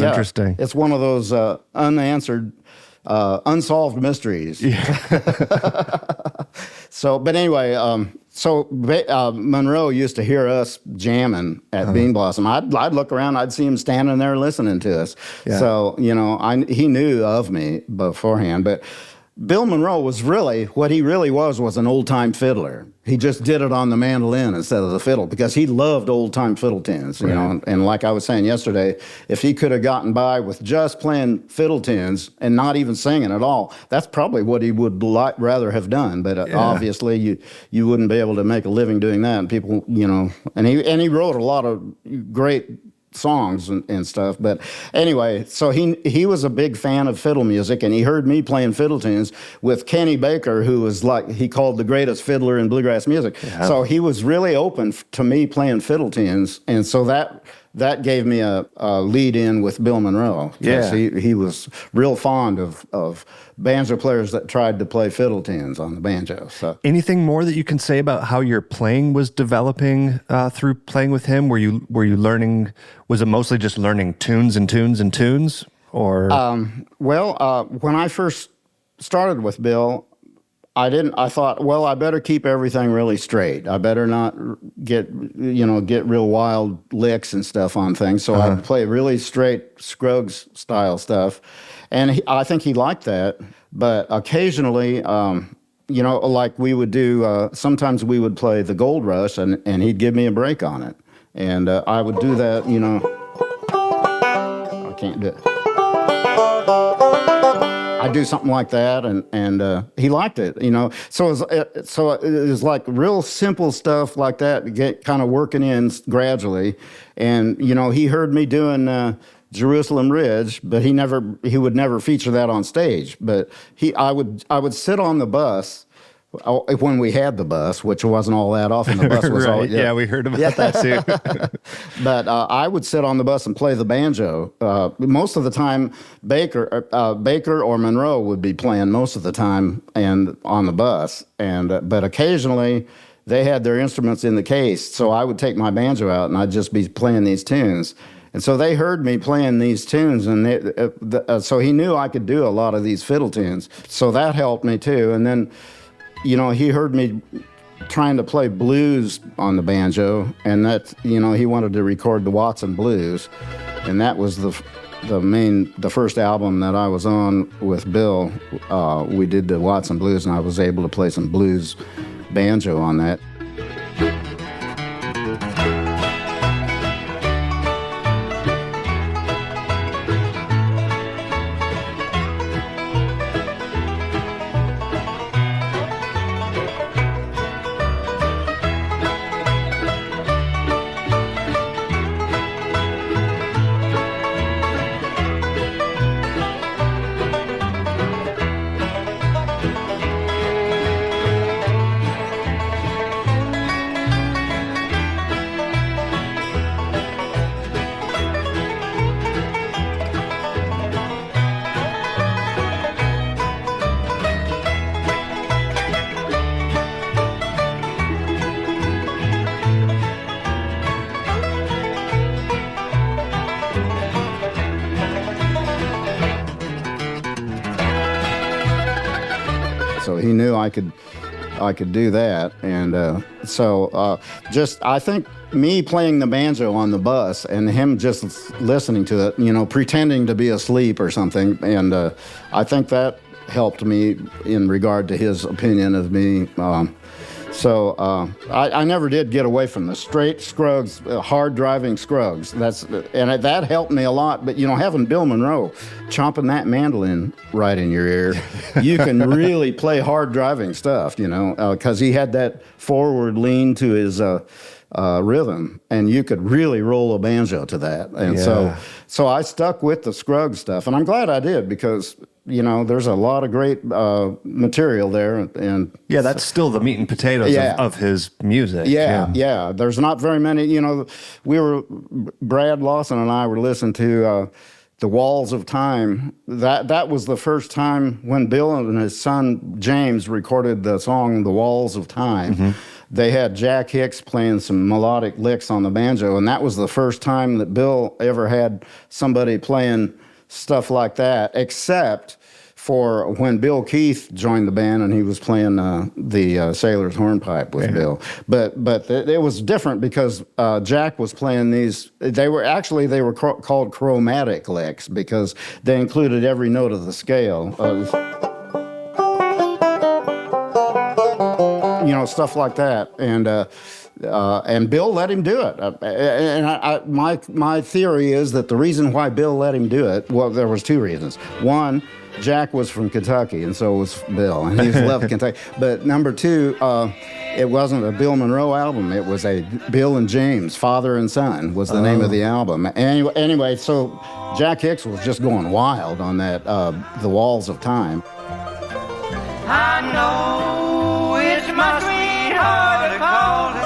interesting. It's one of those unanswered, unsolved mysteries. Yeah. But anyway, Monroe used to hear us jamming at Bean Blossom. I'd look around, I'd see him standing there listening to us. Yeah. So, he knew of me beforehand. But Bill Monroe was what he really was an old-time fiddler. He just did it on the mandolin instead of the fiddle because he loved old-time fiddle tunes, you know. And like I was saying yesterday, if he could have gotten by with just playing fiddle tunes and not even singing at all, that's probably what he would rather have done. But obviously, you wouldn't be able to make a living doing that. And people, and he wrote a lot of great songs and stuff. But anyway, so he was a big fan of fiddle music, and he heard me playing fiddle tunes with Kenny Baker, who was he called the greatest fiddler in bluegrass music. Yeah. So he was really open to me playing fiddle tunes, and so that gave me a lead in with Bill Monroe. Yeah. He was real fond of banjo players that tried to play fiddle tunes on the banjo. So anything more that you can say about how your playing was developing through playing with him? Were you learning? Was it mostly just learning tunes and tunes and tunes, or? When I first started with Bill, I thought, well, I better keep everything really straight. I better not get real wild licks and stuff on things. So I'd play really straight Scruggs style stuff. And I think he liked that. But occasionally, like we would do, sometimes we would play the Gold Rush and he'd give me a break on it. And I would do that, I can't do it. I'd do something like that, and he liked it, So it was like real simple stuff like that, get kind of working in gradually. And, he heard me doing Jerusalem Ridge, but he would never feature that on stage. But I would sit on the bus when we had the bus, which wasn't all that often. The bus was right. Yeah, we heard about that too. But I would sit on the bus and play the banjo. Most of the time, Baker or Monroe would be playing most of the time and on the bus. But occasionally, they had their instruments in the case, so I would take my banjo out and I'd just be playing these tunes. And so they heard me playing these tunes, and so he knew I could do a lot of these fiddle tunes. So that helped me too. And then, he heard me trying to play blues on the banjo, and he wanted to record the Watson Blues, and that was the first album that I was on with Bill. We did the Watson Blues, and I was able to play some blues banjo on that. So he knew I could I could do that. And I think me playing the banjo on the bus and him just listening to it, pretending to be asleep or something, and I think that helped me in regard to his opinion of me. I never did get away from the straight Scruggs, hard driving Scruggs. That helped me a lot. But having Bill Monroe chomping that mandolin right in your ear, you can really play hard driving stuff. Because he had that forward lean to his rhythm, and you could really roll a banjo to that. And so I stuck with the Scruggs stuff, and I'm glad I did because. There's a lot of great material there, and that's still the meat and potatoes of his music. Yeah. There's not very many. Brad Lawson and I were listening to "The Walls of Time." That was the first time when Bill and his son James recorded the song "The Walls of Time." Mm-hmm. They had Jack Hicks playing some melodic licks on the banjo, and that was the first time that Bill ever had somebody playing stuff like that, except for when Bill Keith joined the band and he was playing the Sailor's Hornpipe with Bill. But it was different because Jack was playing these. They were called chromatic licks because they included every note of the scale. Stuff like that. And Bill let him do it. My theory is that the reason why Bill let him do it, well, there was two reasons. One, Jack was from Kentucky, and so was Bill, and he loved Kentucky. But number two, it wasn't a Bill Monroe album. It was a Bill and James, father and son, was the name of the album. Anyway, so Jack Hicks was just going wild on that, The Walls of Time. I know it's my sweetheart calling.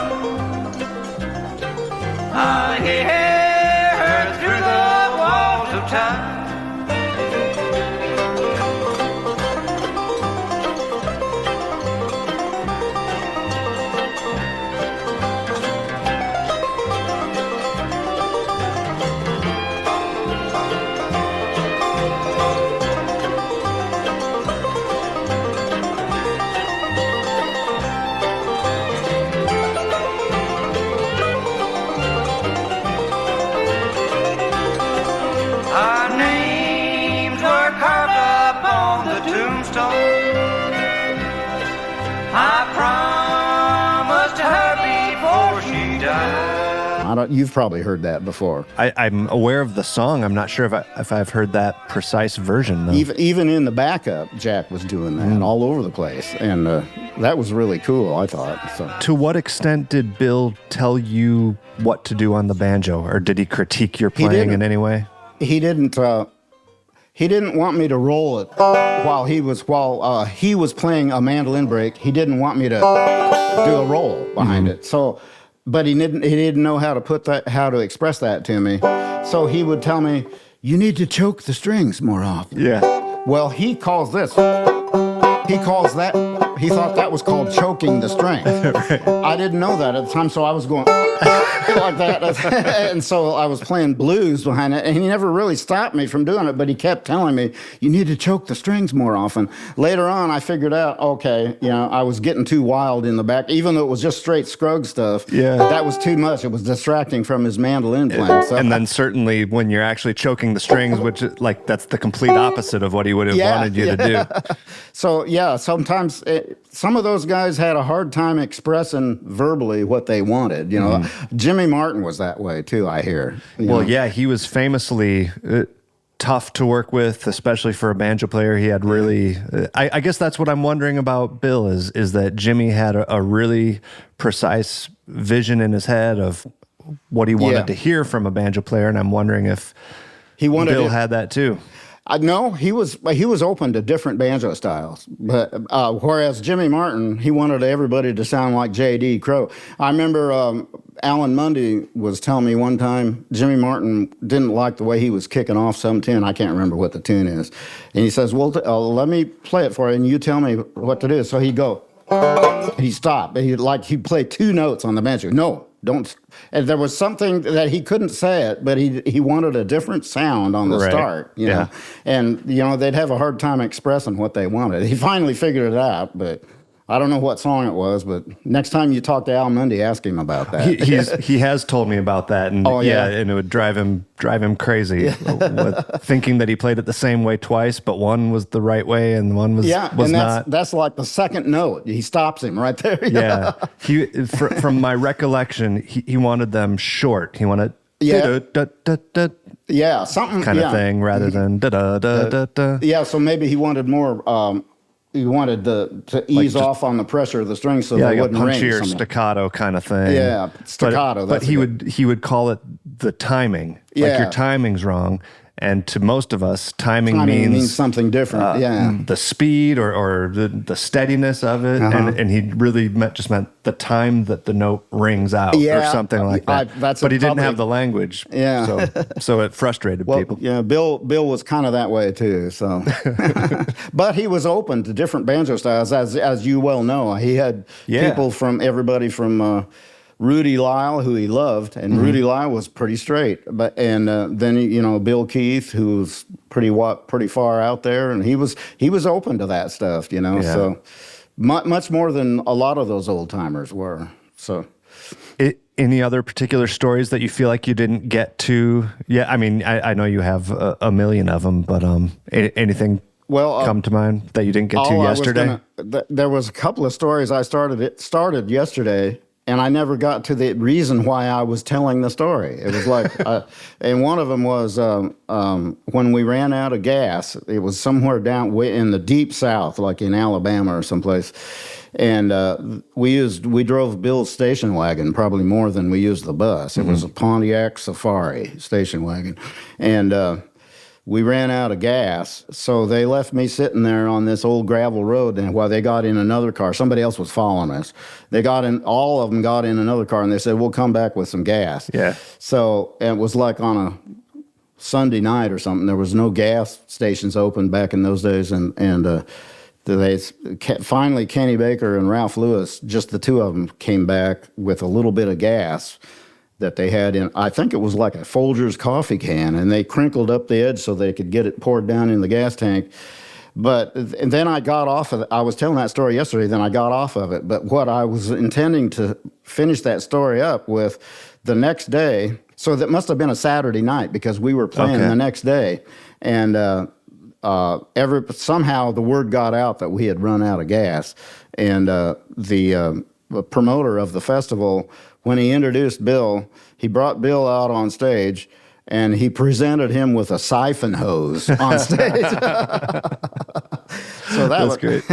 I hear her through the walls of time. You've probably heard that before. I'm aware of the song. I'm not sure if I've heard that precise version, though. Even in the backup, Jack was doing that all over the place, and that was really cool, I thought. So. To what extent did Bill tell you what to do on the banjo, or did he critique your playing in any way? He didn't. He didn't want me to roll it while he was playing a mandolin break. He didn't want me to do a roll behind it. So. But he didn't know how to express that to me. So he would tell me, you need to choke the strings more often. Yeah. Well, he calls that, he thought that was called choking the strings. Right. I didn't know that at the time, so I was going like that. And so I was playing blues behind it, and he never really stopped me from doing it, but he kept telling me, you need to choke the strings more often. Later on, I figured out, okay, I was getting too wild in the back, even though it was just straight Scruggs stuff. Yeah. That was too much. It was distracting from his mandolin playing. So. And then certainly when you're actually choking the strings, which that's the complete opposite of what he would have wanted you to do. So, sometimes some of those guys had a hard time expressing verbally what they wanted. Jimmy Martin was that way too, I hear. He was famously tough to work with, especially for a banjo player. He had really, I guess that's what I'm wondering about Bill is that Jimmy had a really precise vision in his head of what he wanted to hear from a banjo player, and I'm wondering if Bill had that too. No, he was open to different banjo styles, but whereas Jimmy Martin, he wanted everybody to sound like J.D. Crowe. I remember Alan Mundy was telling me one time Jimmy Martin didn't like the way he was kicking off some tune. I can't remember what the tune is, and he says, "Well, let me play it for you, and you tell me what to do." So he'd go, he'd stop, and he'd play two notes on the banjo. No. Don't. And there was something that he couldn't say it, but he wanted a different sound on the start, know. And they'd have a hard time expressing what they wanted. He finally figured it out, but I don't know what song it was, but next time you talk to Al Mundy, ask him about that. He has told me about that, and and it would drive him crazy, with thinking that he played it the same way twice, but one was the right way and one was not. That's like the second note. He stops him right there. Yeah, from my recollection, he wanted them short. He wanted something kind of thing rather than da da da da da. Yeah, so maybe he wanted more. He wanted to ease off on the pressure of the strings so they wouldn't ring. Punchier staccato kind of thing. Yeah, staccato. But he would call it the timing. Like your timing's wrong. And to most of us, timing means something different. The speed or the steadiness of it, and he really just meant the time that the note rings out or something like that. But he didn't have the language, so it frustrated people. Yeah, Bill was kind of that way too. So, but he was open to different banjo styles, as you well know. He had people from everybody from. Rudy Lyle, who he loved, and Rudy Lyle was pretty straight. But then Bill Keith, who was pretty far out there, and he was open to that stuff, So much more than a lot of those old timers were. So, any other particular stories that you feel like you didn't get to? Yeah, I mean, I know you have a million of them, but anything come to mind that you didn't get to yesterday? There was a couple of stories I started yesterday. And I never got to the reason why I was telling the story. It was like, and one of them was when we ran out of gas. It was somewhere down in the deep South, like in Alabama or someplace. And we drove Bill's station wagon probably more than we used the bus. It was a Pontiac Safari station wagon, and we ran out of gas, so they left me sitting there on this old gravel road, and while they got in another car, somebody else was following us. All of them got in another car, and they said, we'll come back with some gas. Yeah. So it was like on a Sunday night or something. There was no gas stations open back in those days, and finally Kenny Baker and Ralph Lewis, just the two of them, came back with a little bit of gas that they had in, I think it was like a Folgers coffee can, and they crinkled up the edge so they could get it poured down in the gas tank. And then I got off of it. I was telling that story yesterday, then I got off of it. But what I was intending to finish that story up with the next day, so that must have been a Saturday night because we were playing the next day. And somehow the word got out that we had run out of gas. And the promoter of the festival, when he introduced Bill, he brought Bill out on stage, and he presented him with a siphon hose on stage. So that's great.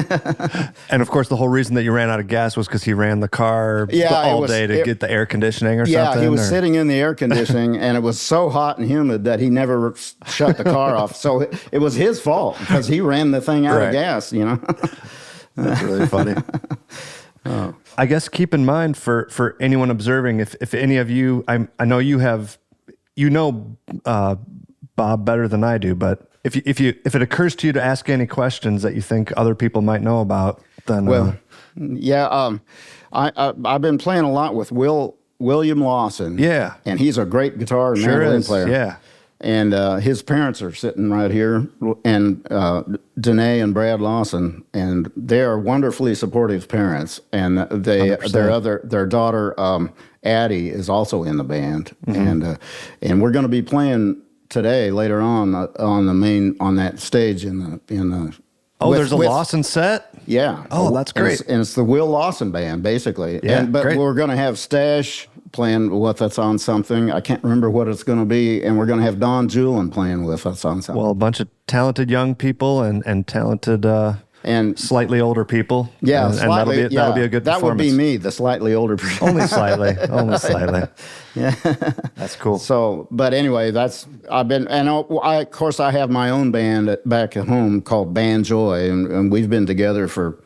And of course, the whole reason that you ran out of gas was because he ran the car all day to get the air conditioning or something? Yeah, he was sitting in the air conditioning, and it was so hot and humid that he never shut the car off. So it was his fault because he ran the thing out of gas, That's really funny. I guess keep in mind for anyone observing, if any of you, I know you have, Bob better than I do, but if it occurs to you to ask any questions that you think other people might know about, then I've been playing a lot with William Lawson. Yeah, and he's a great guitar and mandolin player. Yeah. And his parents are sitting right here, and Danae and Brad Lawson, and they are wonderfully supportive parents. And their daughter Addie is also in the band, and we're going to be playing today later on that stage in the. There's a Lawson set? Yeah. Oh, that's great. And it's the Will Lawson band, basically. Yeah, but great. We're going to have Stash playing with us on something. I can't remember what it's going to be. And we're going to have Don Julin playing with us on something. Well, a bunch of talented young people and talented and slightly older people. Yeah, and that'll be a good performance. That would be me, the slightly older people. Only slightly. Yeah. That's cool. So, but anyway, of course I have my own band back at home called Banjoy, and we've been together for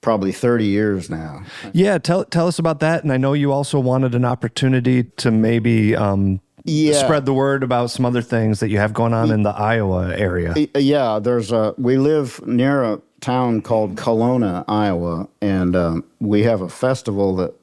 probably 30 years now. Yeah, tell us about that. And I know you also wanted an opportunity to maybe spread the word about some other things that you have going on in the Iowa area. Yeah, we live near a town called Kelowna, Iowa, and we have a festival that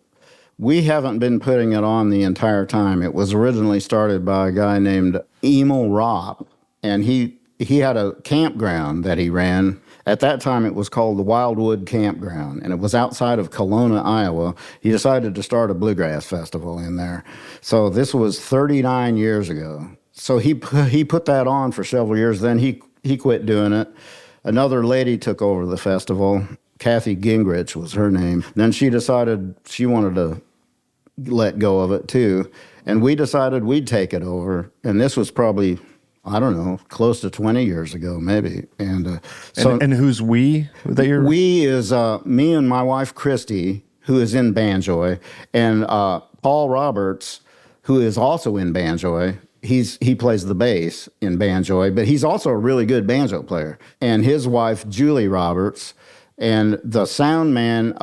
we haven't been putting it on the entire time. It was originally started by a guy named Emil Ropp, and he he had a campground that he ran. At that time, it was called the Wildwood Campground, and it was outside of Kelowna, Iowa. He decided to start a bluegrass festival in there. So this was 39 years ago. So he put that on for several years. Then he quit doing it. Another lady took over the festival. Kathy Gingrich was her name. Then she decided she wanted to let go of it too, and we decided we'd take it over. And this was probably, I don't know, close to 20 years ago, maybe. And and who's we that you're? We is me and my wife Christy, who is in Banjoy, and Paul Roberts, who is also in Banjoy. He plays the bass in Banjoy, but he's also a really good banjo player. And his wife Julie Roberts, and the sound man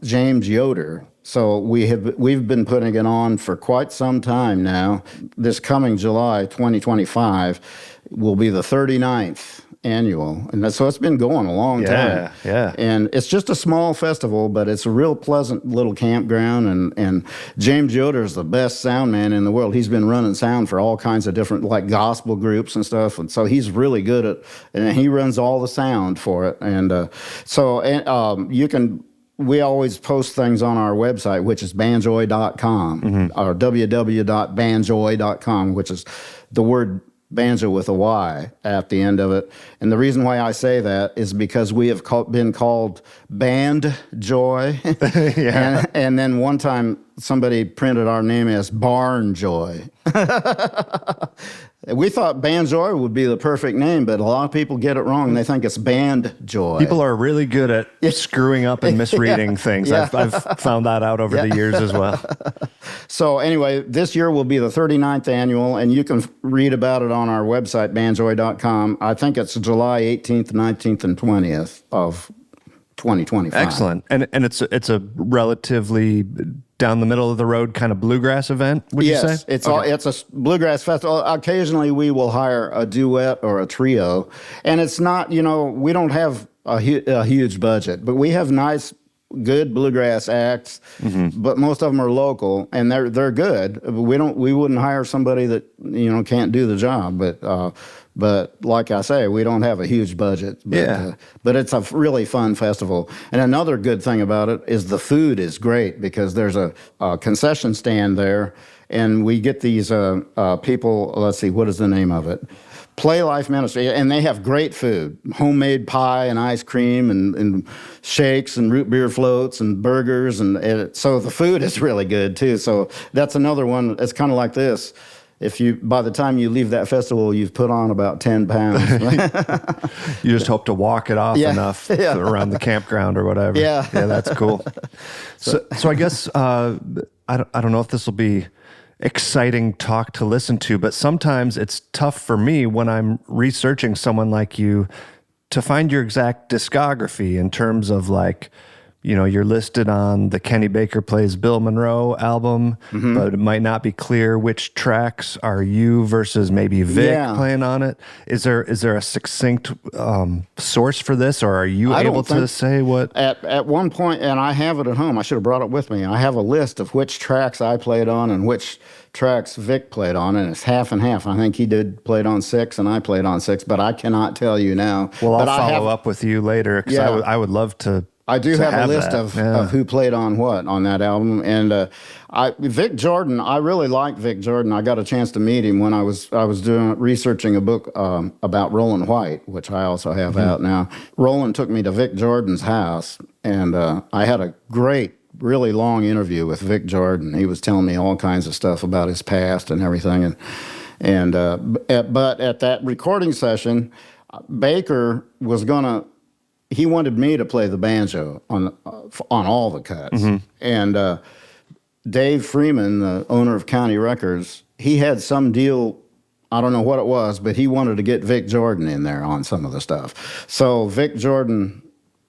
James Yoder. So we've been putting it on for quite some time now. This coming July 2025 will be the 39th annual. And so it's been going a long time. Yeah. And it's just a small festival, but it's a real pleasant little campground. And James Yoder is the best sound man in the world. He's been running sound for all kinds of different, like, gospel groups and stuff. And so he's really good at, and he runs all the sound for it. And you can, we always post things on our website, which is banjoy.com, or www.banjoy.com, which is the word banjo with a Y at the end of it. And the reason why I say that is because we have been called Banjoy. and then one time somebody printed our name as Barnjoy. We thought Banjoy would be the perfect name, but a lot of people get it wrong. They think it's Bandjoy. People are really good at screwing up and misreading things. Yeah. I've found that out over the years as well. So anyway, this year will be the 39th annual, and you can read about it on our website, banjoy.com. I think it's July 18th, 19th, and 20th of 2025. Excellent. And it's a relatively down the middle of the road kind of bluegrass event, would you say? Yes, it's a bluegrass festival. Occasionally we will hire a duet or a trio, and it's not, we don't have a huge budget, but we have nice, good bluegrass acts, but most of them are local, and they're good. We wouldn't hire somebody that can't do the job, but like I say, we don't have a huge budget. But it's a really fun festival. And another good thing about it is the food is great, because there's a concession stand there, and we get these people. Let's see, what is the name of it? Play Life Ministry, and they have great food, homemade pie and ice cream and shakes and root beer floats and burgers, and so the food is really good too. So that's another one. It's kind of like this. By the time you leave that festival, you've put on about 10 pounds. You just hope to walk it off enough around the campground or whatever. Yeah, that's cool. So I guess I don't know if this will be exciting talk to listen to, but sometimes it's tough for me when I'm researching someone like you to find your exact discography in terms of, like, you're listed on the Kenny Baker Plays Bill Monroe album, but it might not be clear which tracks are you versus maybe Vic playing on it. Is there a succinct source for this, or are you able to say what? At one point, and I have it at home, I should have brought it with me, I have a list of which tracks I played on and which tracks Vic played on, and it's half and half. I think he played on 6 and I played on 6, but I cannot tell you now. Well, I'll follow up with you later, because I would love to. I do have a list of who played on what on that album, and Vic Jordan. I really like Vic Jordan. I got a chance to meet him when I was researching a book about Roland White, which I also have out now. Roland took me to Vic Jordan's house, and I had a great, really long interview with Vic Jordan. He was telling me all kinds of stuff about his past and everything, but at that recording session, Baker was gonna. He wanted me to play the banjo on all the cuts. And Dave Freeman, the owner of County Records, he had some deal, I don't know what it was, but he wanted to get Vic Jordan in there on some of the stuff. So Vic Jordan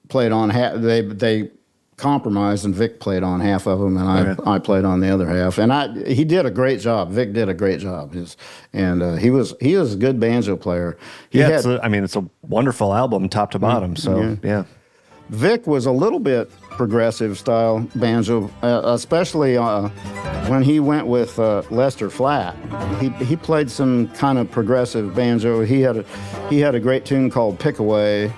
played on they compromised, and Vic played on half of them, and I played on the other half. And he did a great job. Vic did a great job. He was a good banjo player. It's a wonderful album, top to bottom. So yeah. Vic was a little bit progressive style banjo, especially when he went with Lester Flatt. He played some kind of progressive banjo. He had a great tune called "Pick Away."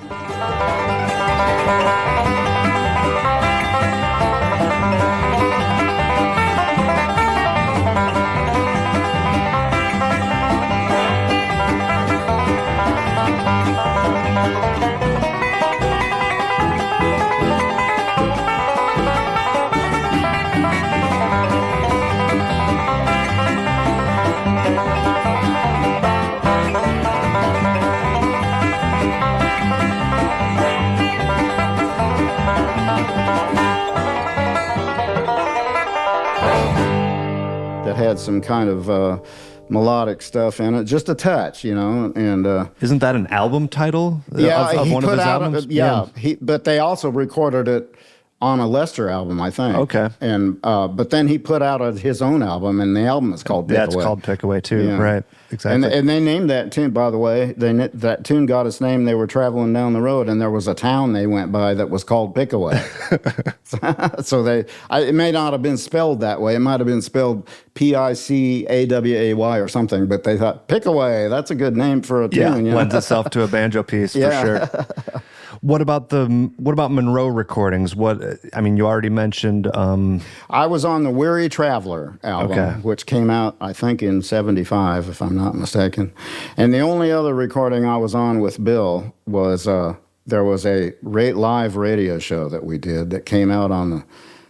That had some kind of melodic stuff in it, just a touch, and Isn't that an album title of he one of put his out albums? but they also recorded it on a Lester album, I think. Okay. And but then he put out his own album, and the album is called Pick Away. Yeah, it's called Pick Away too. Yeah. Right, exactly. And they named that tune, by the way. That tune got its name. They were traveling down the road, and there was a town they went by that was called Pickaway. So it may not have been spelled that way. It might have been spelled Pickaway or something. But they thought Pickaway, that's a good name for a tune. Yeah, lends itself to a banjo piece for sure. What about Monroe recordings? You already mentioned. I was on the Weary Traveler album, which came out, I think, in '75, if I'm not mistaken. And the only other recording I was on with Bill was there was a live radio show that we did that came out on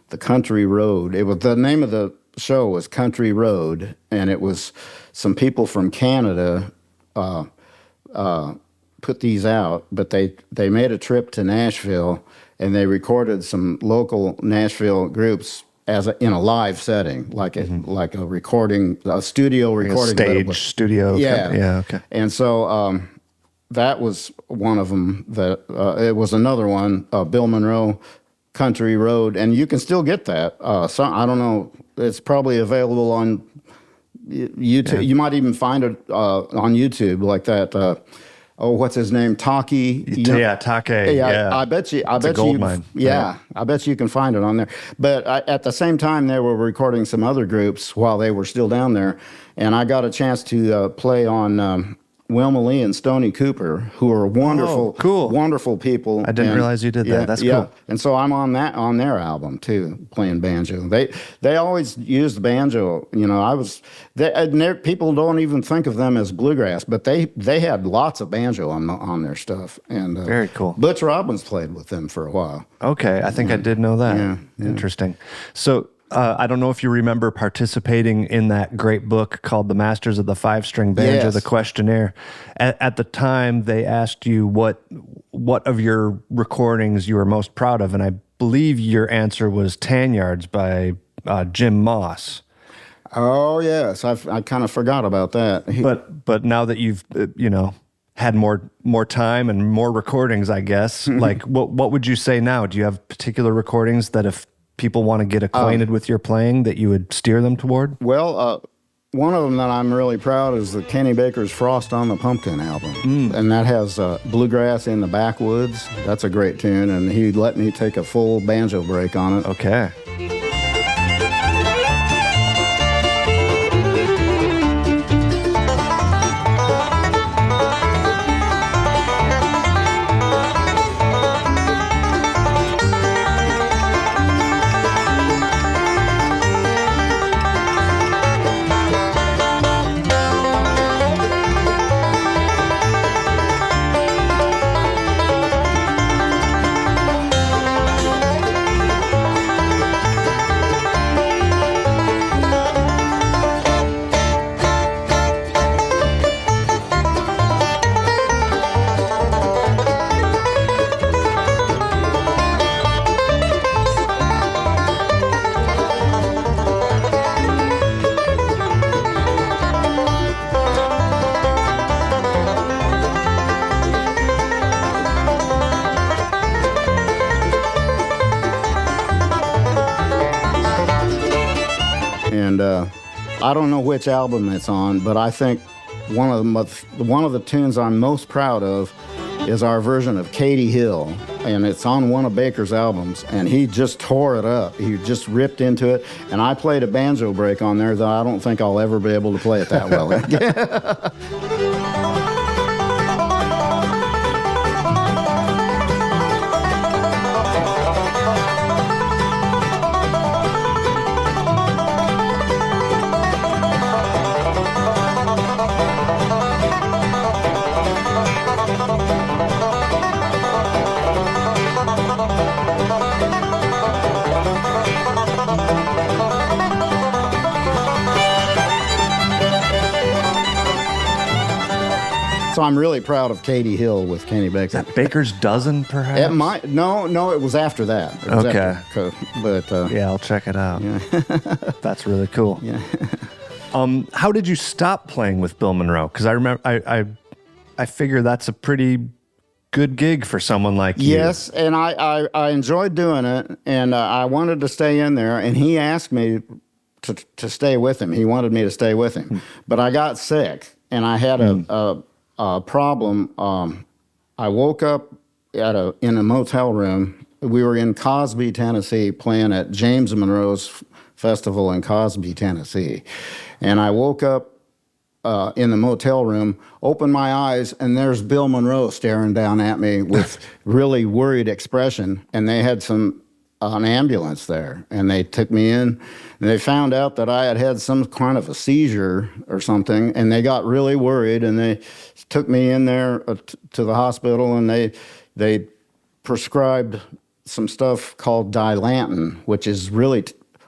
the Country Road. The name of the show was Country Road, and it was some people from Canada. Put these out, but they made a trip to Nashville, and they recorded some local Nashville groups in a live setting, like a recording, a studio recording, stage studio. Yeah, okay. And so that was one of them. It was another one, Bill Monroe, Country Road, and you can still get that. I don't know. It's probably available on YouTube. Yeah. You might even find it on YouTube, like that. What's his name? Taki. Take. Yeah, I bet you. It's a gold mine. Yeah, I bet you can find it on there. But at the same time, they were recording some other groups while they were still down there, and I got a chance to play on Wilma Lee and Stoney Cooper, who are wonderful, wonderful people. I didn't realize you did that. That's cool. And so I'm on their album too, playing banjo. They always used banjo. People don't even think of them as bluegrass, but they had lots of banjo on their stuff. And very cool. Butch Robbins played with them for a while. Okay, I think I did know that. Yeah. Interesting. So. I don't know if you remember participating in that great book called The Masters of the Five-String Banjo, Yes. The Questionnaire. At the time, they asked you what of your recordings you were most proud of, and I believe your answer was Tan Yards by Jim Moss. Oh, yes. I kind of forgot about that. But now that you've, had more time and more recordings, I guess, like what would you say now? Do you have particular recordings that if people want to get acquainted with your playing that you would steer them toward? Well, one of them that I'm really proud is the Kenny Baker's Frost on the Pumpkin album. And that has Bluegrass in the Backwoods. That's a great tune, and he let me take a full banjo break on it. Okay. And I don't know which album it's on, but I think one of the tunes I'm most proud of is our version of Katie Hill, and it's on one of Baker's albums, and he just tore it up. He just ripped into it, and I played a banjo break on there that I don't think I'll ever be able to play it that well again. So I'm really proud of Katie Hill with Kenny Baker. Is that Baker's Dozen, perhaps? It might. No, it was after that. It was Okay. after, but Yeah, I'll check it out. yeah. That's really cool. Yeah. How did you stop playing with Bill Monroe? Because I remember, I figure that's a pretty good gig for someone like you. Yes, and I enjoyed doing it, and I wanted to stay in there, and he asked me to stay with him. He wanted me to stay with him, but I got sick, and I had a problem. I woke up in a motel room. We were in Cosby, Tennessee, playing at James Monroe's festival in Cosby, Tennessee, and I woke up in the motel room, opened my eyes, and there's Bill Monroe staring down at me with really worried expression. And they had an ambulance there, and they took me in, and they found out that I had some kind of a seizure or something, and they got really worried, and they took me in there to the hospital, and they prescribed some stuff called Dilantin, which is really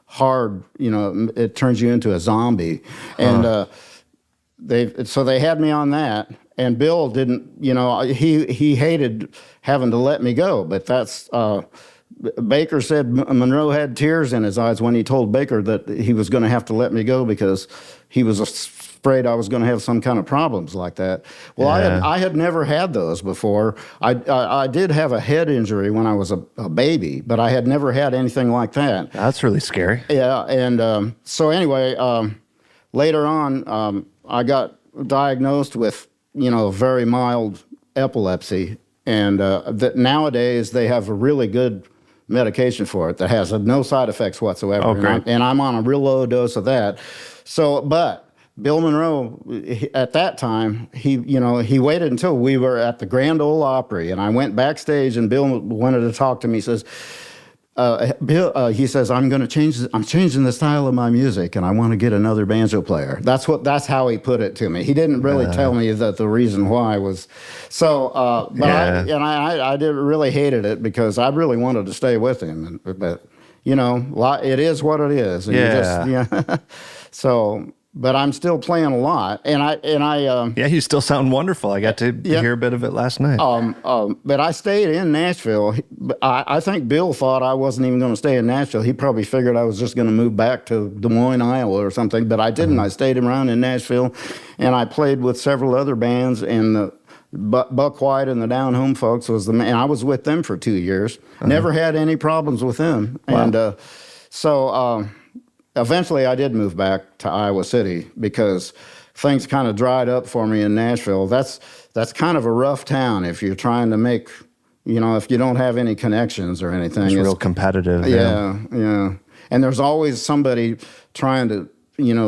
hard. It turns you into a zombie, and they had me on that, and Bill didn't, he hated having to let me go, but that's, Baker said Monroe had tears in his eyes when he told Baker that he was going to have to let me go because he was afraid I was going to have some kind of problems like that. Well, Yeah. I had never had those before. I did have a head injury when I was a baby, but I had never had anything like that. That's really scary. Yeah, and so anyway, later on, I got diagnosed with, very mild epilepsy, and that nowadays they have a really good medication for it that has no side effects whatsoever. Oh, great. And I'm on a real low dose of that. So, but Bill Monroe, at that time, he waited until we were at the Grand Ole Opry, and I went backstage, and Bill wanted to talk to me. He says, Bill, he says, I'm changing the style of my music, and I want to get another banjo player. That's how he put it to me. He didn't really tell me that the reason why was so. But I did really hated it because I really wanted to stay with him. But it is what it is. And Yeah. So. But I'm still playing a lot, and I Yeah, you still sound wonderful. I got to hear a bit of it last night. but I stayed in Nashville. I think Bill thought I wasn't even going to stay in Nashville. He probably figured I was just going to move back to Des Moines, Iowa or something, but I didn't. I stayed around in Nashville, and I played with several other bands, and Buck White and the Down Home Folks was the man. I was with them for 2 years. Never had any problems with them. Wow. And so eventually I did move back to Iowa City because things kind of dried up for me in Nashville. That's kind of a rough town if you're trying to make, if you don't have any connections or anything. It's real competitive. Yeah. And there's always somebody trying to,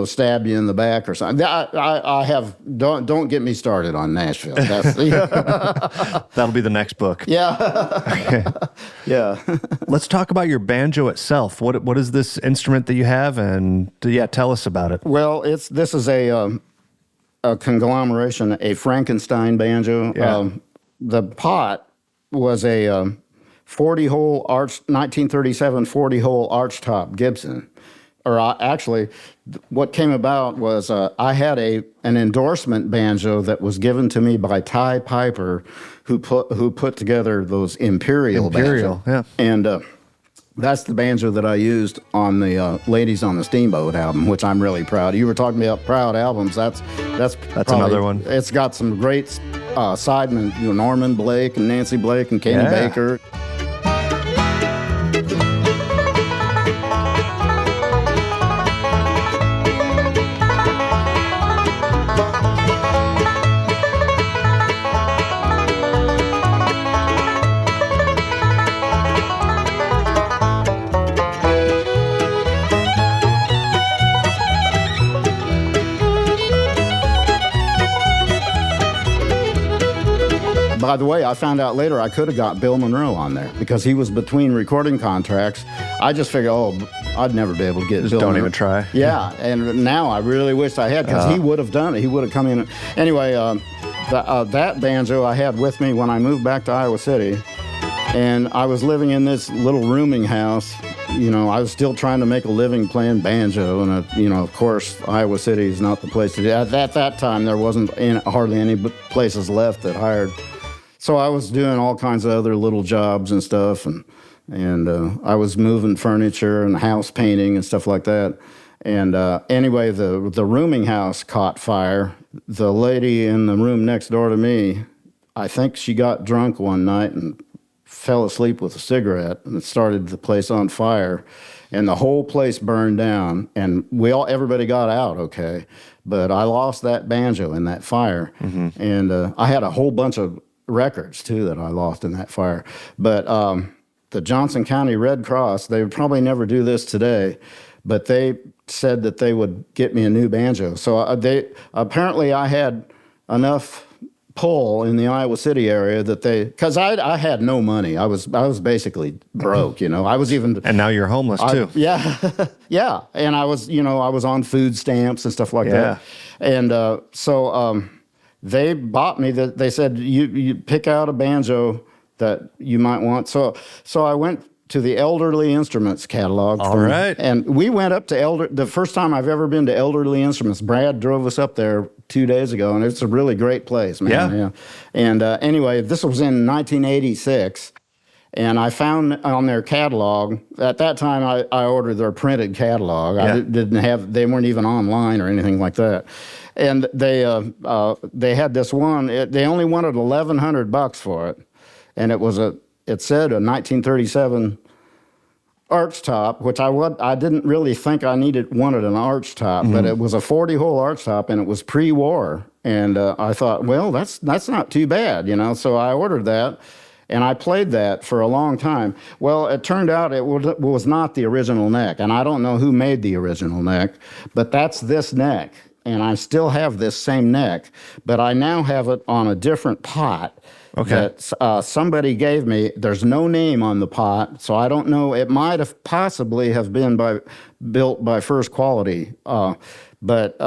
stab you in the back or something. I have, don't get me started on Nashville. That's, That'll be the next book. yeah. Okay. Yeah. Let's talk about your banjo itself. What is this instrument that you have? And tell us about it. Well, this is a conglomeration, a Frankenstein banjo. Yeah. The pot was a 40-hole 1937 40-hole archtop Gibson. Or actually, what came about was I had an endorsement banjo that was given to me by Ty Piper, who put together those Imperial banjo. Yeah. And that's the banjo that I used on the Ladies on the Steamboat album, which I'm really proud. You were talking about proud albums. That's probably another one. It's got some great sidemen, Norman Blake and Nancy Blake and Kenny Baker. by the way, I found out later I could have got Bill Monroe on there because he was between recording contracts. I just figured, I'd never be able to get Just Bill don't Monroe. even try. Yeah, and now I really wished I had because he would have done it. He would have come in. Anyway, that banjo I had with me when I moved back to Iowa City, and I was living in this little rooming house. You know, I was still trying to make a living playing banjo, and of course, Iowa City is not the place to do that. At that time, there wasn't hardly any places left that hired. So I was doing all kinds of other little jobs and stuff, and I was moving furniture and house painting and stuff like that. And anyway, the rooming house caught fire. The lady in the room next door to me, I think she got drunk one night and fell asleep with a cigarette, and it started the place on fire, and the whole place burned down, and everybody got out okay, but I lost that banjo in that fire. And I had a whole bunch of records too that I lost in that fire. But the Johnson County Red Cross, they would probably never do this today, but they said that they would get me a new banjo. So apparently I had enough pull in the Iowa City area that because I had no money. I was basically broke, I was even. And now you're homeless too. Yeah, yeah. And I was on food stamps and stuff like that. And so they bought me that. They said you pick out a banjo that you might want. So I went to the Elderly Instruments catalog. All right. And we went up to the first time I've ever been to Elderly Instruments. Brad drove us up there 2 days ago, and it's a really great place, man. Yeah. And anyway, this was in 1986, and I found on their catalog, at that time I ordered their printed catalog. Yeah. They weren't even online or anything like that. And they had this one, they only wanted $1,100 for it, and it said a 1937 arch top, which I didn't really think I wanted an arch top, but it was a 40-hole arch top, and it was pre-war. And I thought, well, that's not too bad, So I ordered that, and I played that for a long time. Well, it turned out it was not the original neck, and I don't know who made the original neck, but that's this neck, and I still have this same neck, but I now have it on a different pot. Okay. That somebody gave me. There's no name on the pot, so I don't know. It might have possibly have been built by First Quality, but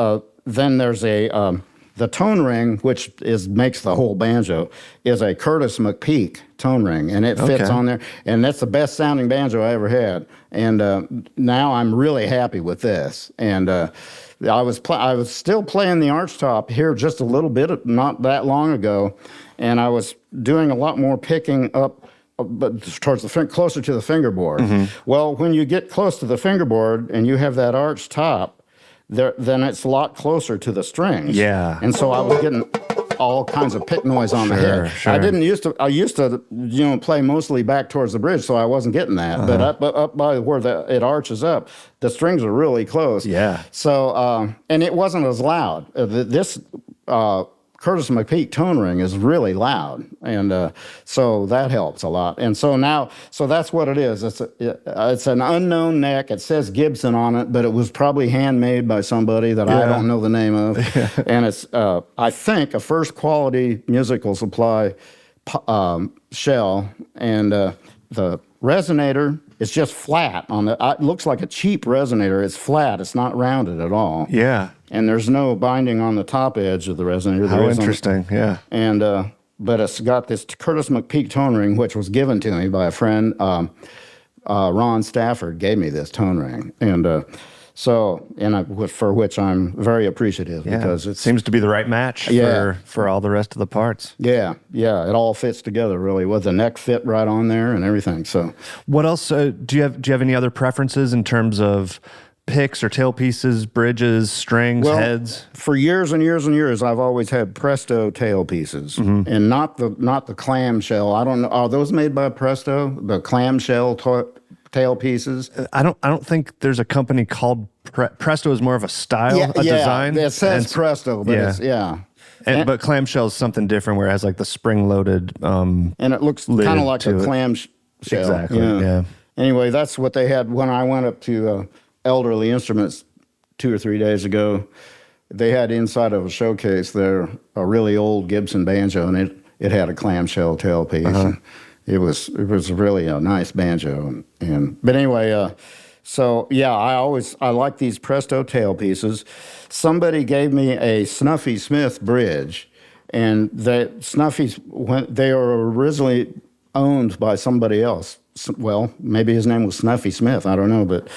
then there's the tone ring, which makes the whole banjo, is a Curtis McPeak tone ring, and it fits on there, and that's the best sounding banjo I ever had. And now I'm really happy with this. And I was still playing the arch top here just a little bit, not that long ago. And I was doing a lot more picking up but towards closer to the fingerboard. Well, when you get close to the fingerboard and you have that arched top, then it's a lot closer to the strings. Yeah. And so I was getting all kinds of pick noise on the head. Sure. I used to play mostly back towards the bridge, so I wasn't getting that. But up by where it arches up, the strings are really close. Yeah. So and it wasn't as loud. This Curtis McPeak tone ring is really loud, and so that helps a lot. And so that's what it is. It's an unknown neck. It says Gibson on it, but it was probably handmade by somebody that I don't know the name of. And it's, I think, a First Quality Musical Supply shell, and the resonator is just flat on the. It looks like a cheap resonator. It's flat. It's not rounded at all. Yeah. And there's no binding on the top edge of the resonator. How interesting, yeah. And but it's got this Curtis McPeak tone ring, which was given to me by a friend. Ron Stafford gave me this tone ring, and for which I'm very appreciative, because it seems to be the right match for all the rest of the parts. Yeah, it all fits together really. With the neck fit right on there and everything. So, what else do you have any other preferences in terms of picks or tailpieces, bridges, strings, heads? For years and years and years, I've always had Presto tailpieces, and not the clamshell. I don't know. Are those made by Presto? The clamshell tailpieces? I don't think there's a company called Presto. Is more of a style, design. It says Presto, but but clamshell is something different, where it has like the spring-loaded and it looks kind of like a clamshell. Exactly. Yeah. Anyway, that's what they had when I went up to Elderly Instruments 2 or 3 days ago. They had inside of a showcase there a really old Gibson banjo, and it had a clamshell tailpiece. And it was really a nice banjo. But anyway, so yeah, I like these Presto tailpieces. Somebody gave me a Snuffy Smith bridge, and they were originally owned by somebody else. Well, maybe his name was Snuffy Smith. I don't know, but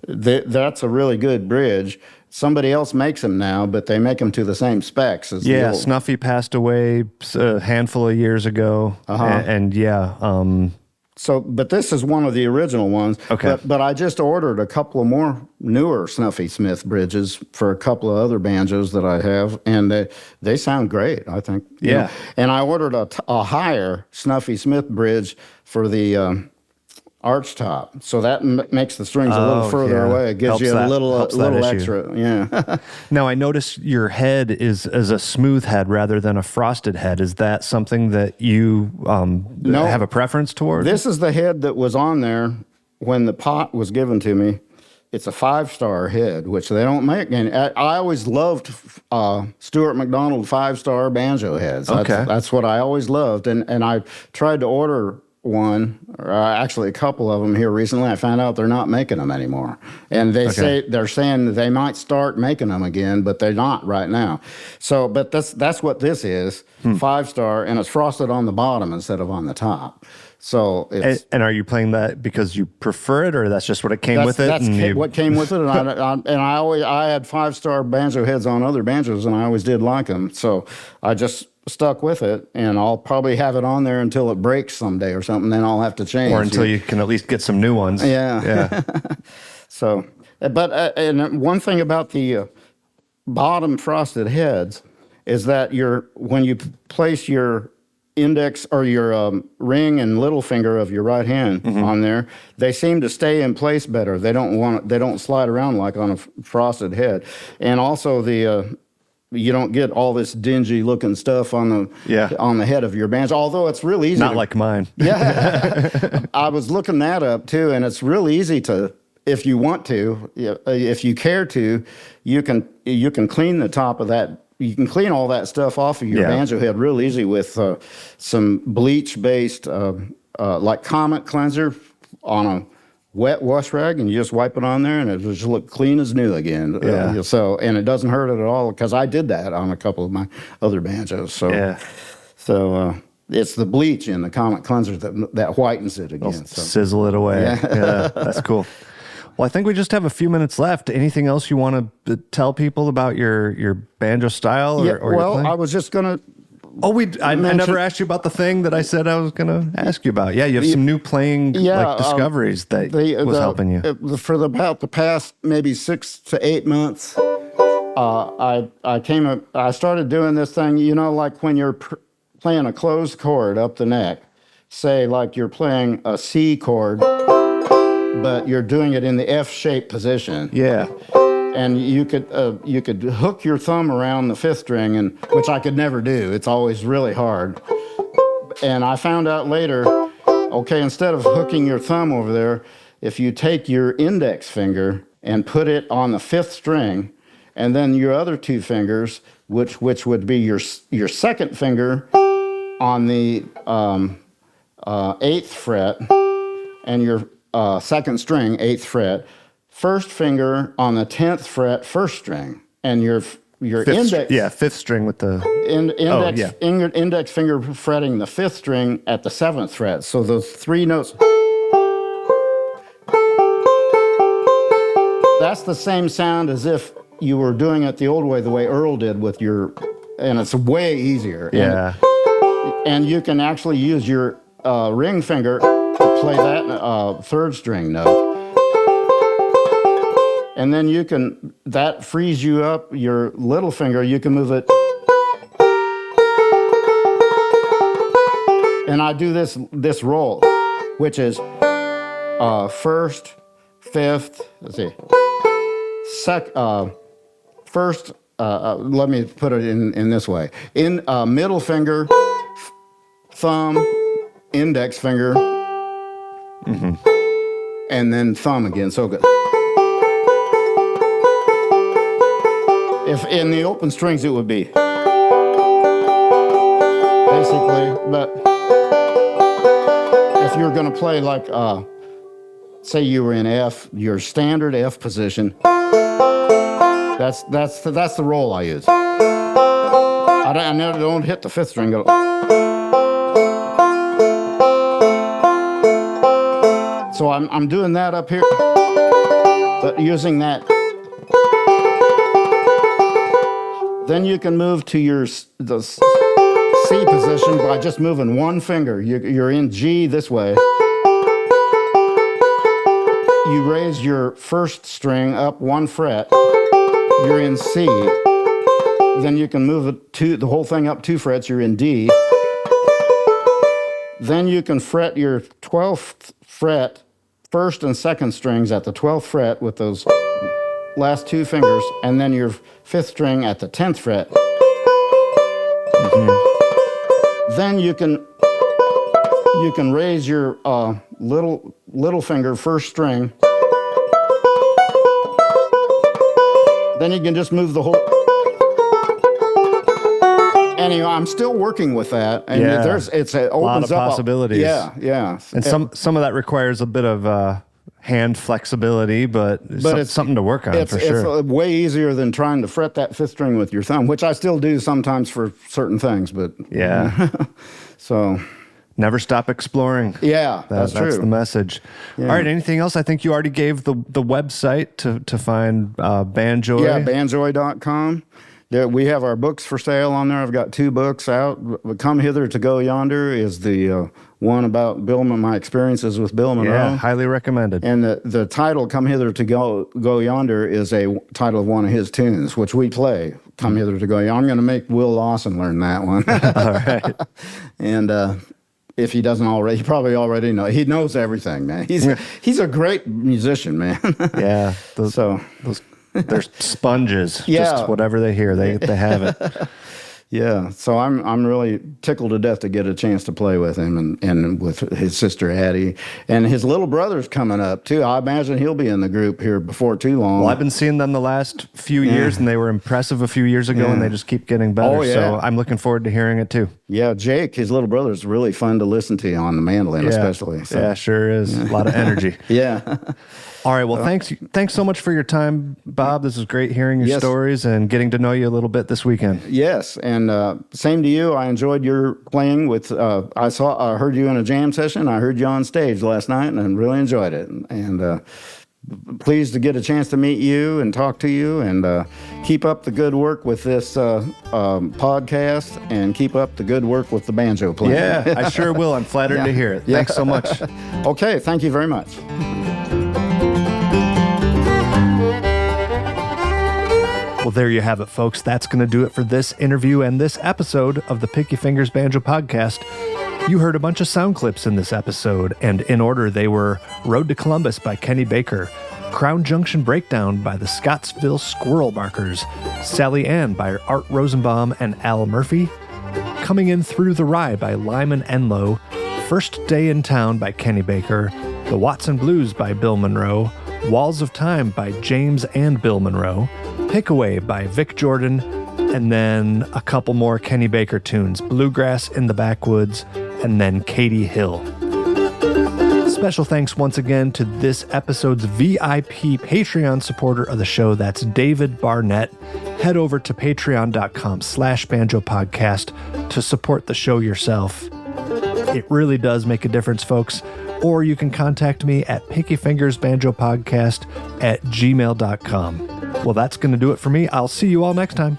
that's a really good bridge. Somebody else makes them now, but they make them to the same specs as the old. Snuffy passed away a handful of years ago, and So, but this is one of the original ones. Okay. But I just ordered a couple of more newer Snuffy Smith bridges for a couple of other banjos that I have, and they sound great, I think. You know. And I ordered a higher Snuffy Smith bridge for the arch top, so that makes the strings a little further away. It gives you a little extra. Yeah. Now I notice your head is a smooth head rather than a frosted head. Is that something that you have a preference toward? This is the head that was on there when the pot was given to me. It's a 5-star head, which they don't make. And I always loved Stuart McDonald 5-star banjo heads. That's what I always loved, and I tried to order one, or actually a couple of them here recently. I found out they're not making them anymore, and they're saying they might start making them again, but they're not right now. So, but that's what this is, 5-star, and it's frosted on the bottom instead of on the top. So, and are you playing that because you prefer it, or that's just what it came with it? That's what came with it, and I had 5-star banjo heads on other banjos, and I always did like them. So I just stuck with it, and I'll probably have it on there until it breaks someday or something. Then I'll have to change, or until you can at least get some new ones. Yeah. So, but and one thing about the bottom frosted heads is that when you place your index or your ring and little finger of your right hand on there, they seem to stay in place better. They don't slide around like on a frosted head, and also you don't get all this dingy looking stuff on the head of your banjo, although it's real easy. Not like mine. Yeah. I was looking that up too, and it's real easy to, if you want to, if you care to, you can clean the top of that. You can clean all that stuff off of your banjo head real easy with some bleach-based, like Comet cleanser on a wet wash rag, and you just wipe it on there, and it will just look clean as new again. And it doesn't hurt it at all, because I did that on a couple of my other banjos. So it's the bleach in the Comet cleanser that whitens it again. Sizzle it away. Yeah, that's cool. Well, I think we just have a few minutes left. Anything else you want to tell people about your banjo style? I was just going to. I never asked you about the thing that I said I was going to ask you about. Yeah, you have some new playing discoveries that was helping you. For about the past maybe 6 to 8 months, I started doing this thing, like when you're playing a closed chord up the neck, say like you're playing a C chord, but you're doing it in the F-shaped position. Yeah. And you could hook your thumb around the 5th string, which I could never do. It's always really hard. And I found out later, instead of hooking your thumb over there, if you take your index finger and put it on the 5th string, and then your other 2 fingers, which would be your 2nd finger on the 8th fret, and your 2nd string, 8th fret, 1st finger on the 10th fret, 1st string, and your index. 5th string with the index finger fretting the 5th string at the 7th fret. So those 3 notes. That's the same sound as if you were doing it the old way, the way Earl did with and it's way easier. Yeah. And you can actually use your ring finger to play that 3rd string note. And then that frees you up, your little finger, you can move it. And I do this roll, which is 1st, 5th, let's see, 1st, let me put it in this way. Middle finger, thumb, index finger, and then thumb again, so good. If in the open strings, it would be. They basically. But if you're going to play like, say you were in F, your standard F position, that's the roll I use. I don't hit the fifth string. Go. So I'm doing that up here, but using that. Then you can move to the C position by just moving one finger. You're in G this way. You raise your first string up one fret. You're in C. Then you can move the whole thing up 2 frets. You're in D. Then you can fret your 12th fret, first and second strings at the 12th fret with those last 2 fingers, and then your 5th string at the 10th fret. Mm-hmm. Then you can raise your little finger, first string. Then you can just move the whole. Anyway, I'm still working with that, and it opens a lot of up possibilities. Yeah. And some of that requires a bit of hand flexibility, but it's something to work on for sure. It's way easier than trying to fret that 5th string with your thumb, which I still do sometimes for certain things. But yeah, so never stop exploring. Yeah, that's true. That's the message. Yeah. All right, anything else? I think you already gave the website to find Banjoy. Yeah, banjoy.com. We have our books for sale on there. I've got 2 books out. Come Hither to Go Yonder is the one about my experiences with Bill Monroe. Yeah, highly recommended. And the title, Come Hither to Go Yonder, is a title of one of his tunes, which we play, Come Hither to Go Yonder. I'm going to make Will Lawson learn that one. All right. And if he doesn't already, he probably already knows. He knows everything, man. He's a great musician, man. Yeah. They're sponges. Yeah. Just whatever they hear, they have it. Yeah. So I'm really tickled to death to get a chance to play with him and with his sister Addie. And his little brother's coming up too. I imagine he'll be in the group here before too long. Well, I've been seeing them the last few years, and they were impressive a few years ago, and they just keep getting better. Oh, yeah. So I'm looking forward to hearing it too. Yeah, Jake, his little brother, is really fun to listen to on the mandolin, especially. So. Yeah, sure is. A lot of energy. Yeah. All right. Well, thanks so much for your time, Bob. This was great hearing your stories and getting to know you a little bit this weekend. Yes, and same to you. I enjoyed your playing with. I heard you in a jam session. I heard you on stage last night, and I really enjoyed it. And pleased to get a chance to meet you and talk to you, and keep up the good work with this podcast, and keep up the good work with the banjo playing. Yeah, I sure will. I'm flattered to hear it. Thanks so much. Okay, thank you very much. Well, there you have it, folks. That's going to do it for this interview and this episode of the Picky Fingers Banjo Podcast. You heard a bunch of sound clips in this episode, and in order they were Road to Columbus by Kenny Baker, Crown Junction Breakdown by the Scottsville Squirrel Barkers, Sally Ann by Art Rosenbaum and Al Murphy, Coming In Through the Rye by Lyman Enlow, First Day in Town by Kenny Baker, The Watson Blues by Bill Monroe, Walls of Time by James and Bill Monroe, Pickaway by Vic Jordan, and then a couple more Kenny Baker tunes, Bluegrass in the Backwoods, and then Katie Hill. Special thanks once again to this episode's VIP Patreon supporter of the show. That's David Barnett. Head over to patreon.com/banjopodcast to support the show yourself. It really does make a difference, folks. Or you can contact me at pickyfingersbanjopodcast@gmail.com. Well, that's going to do it for me. I'll see you all next time.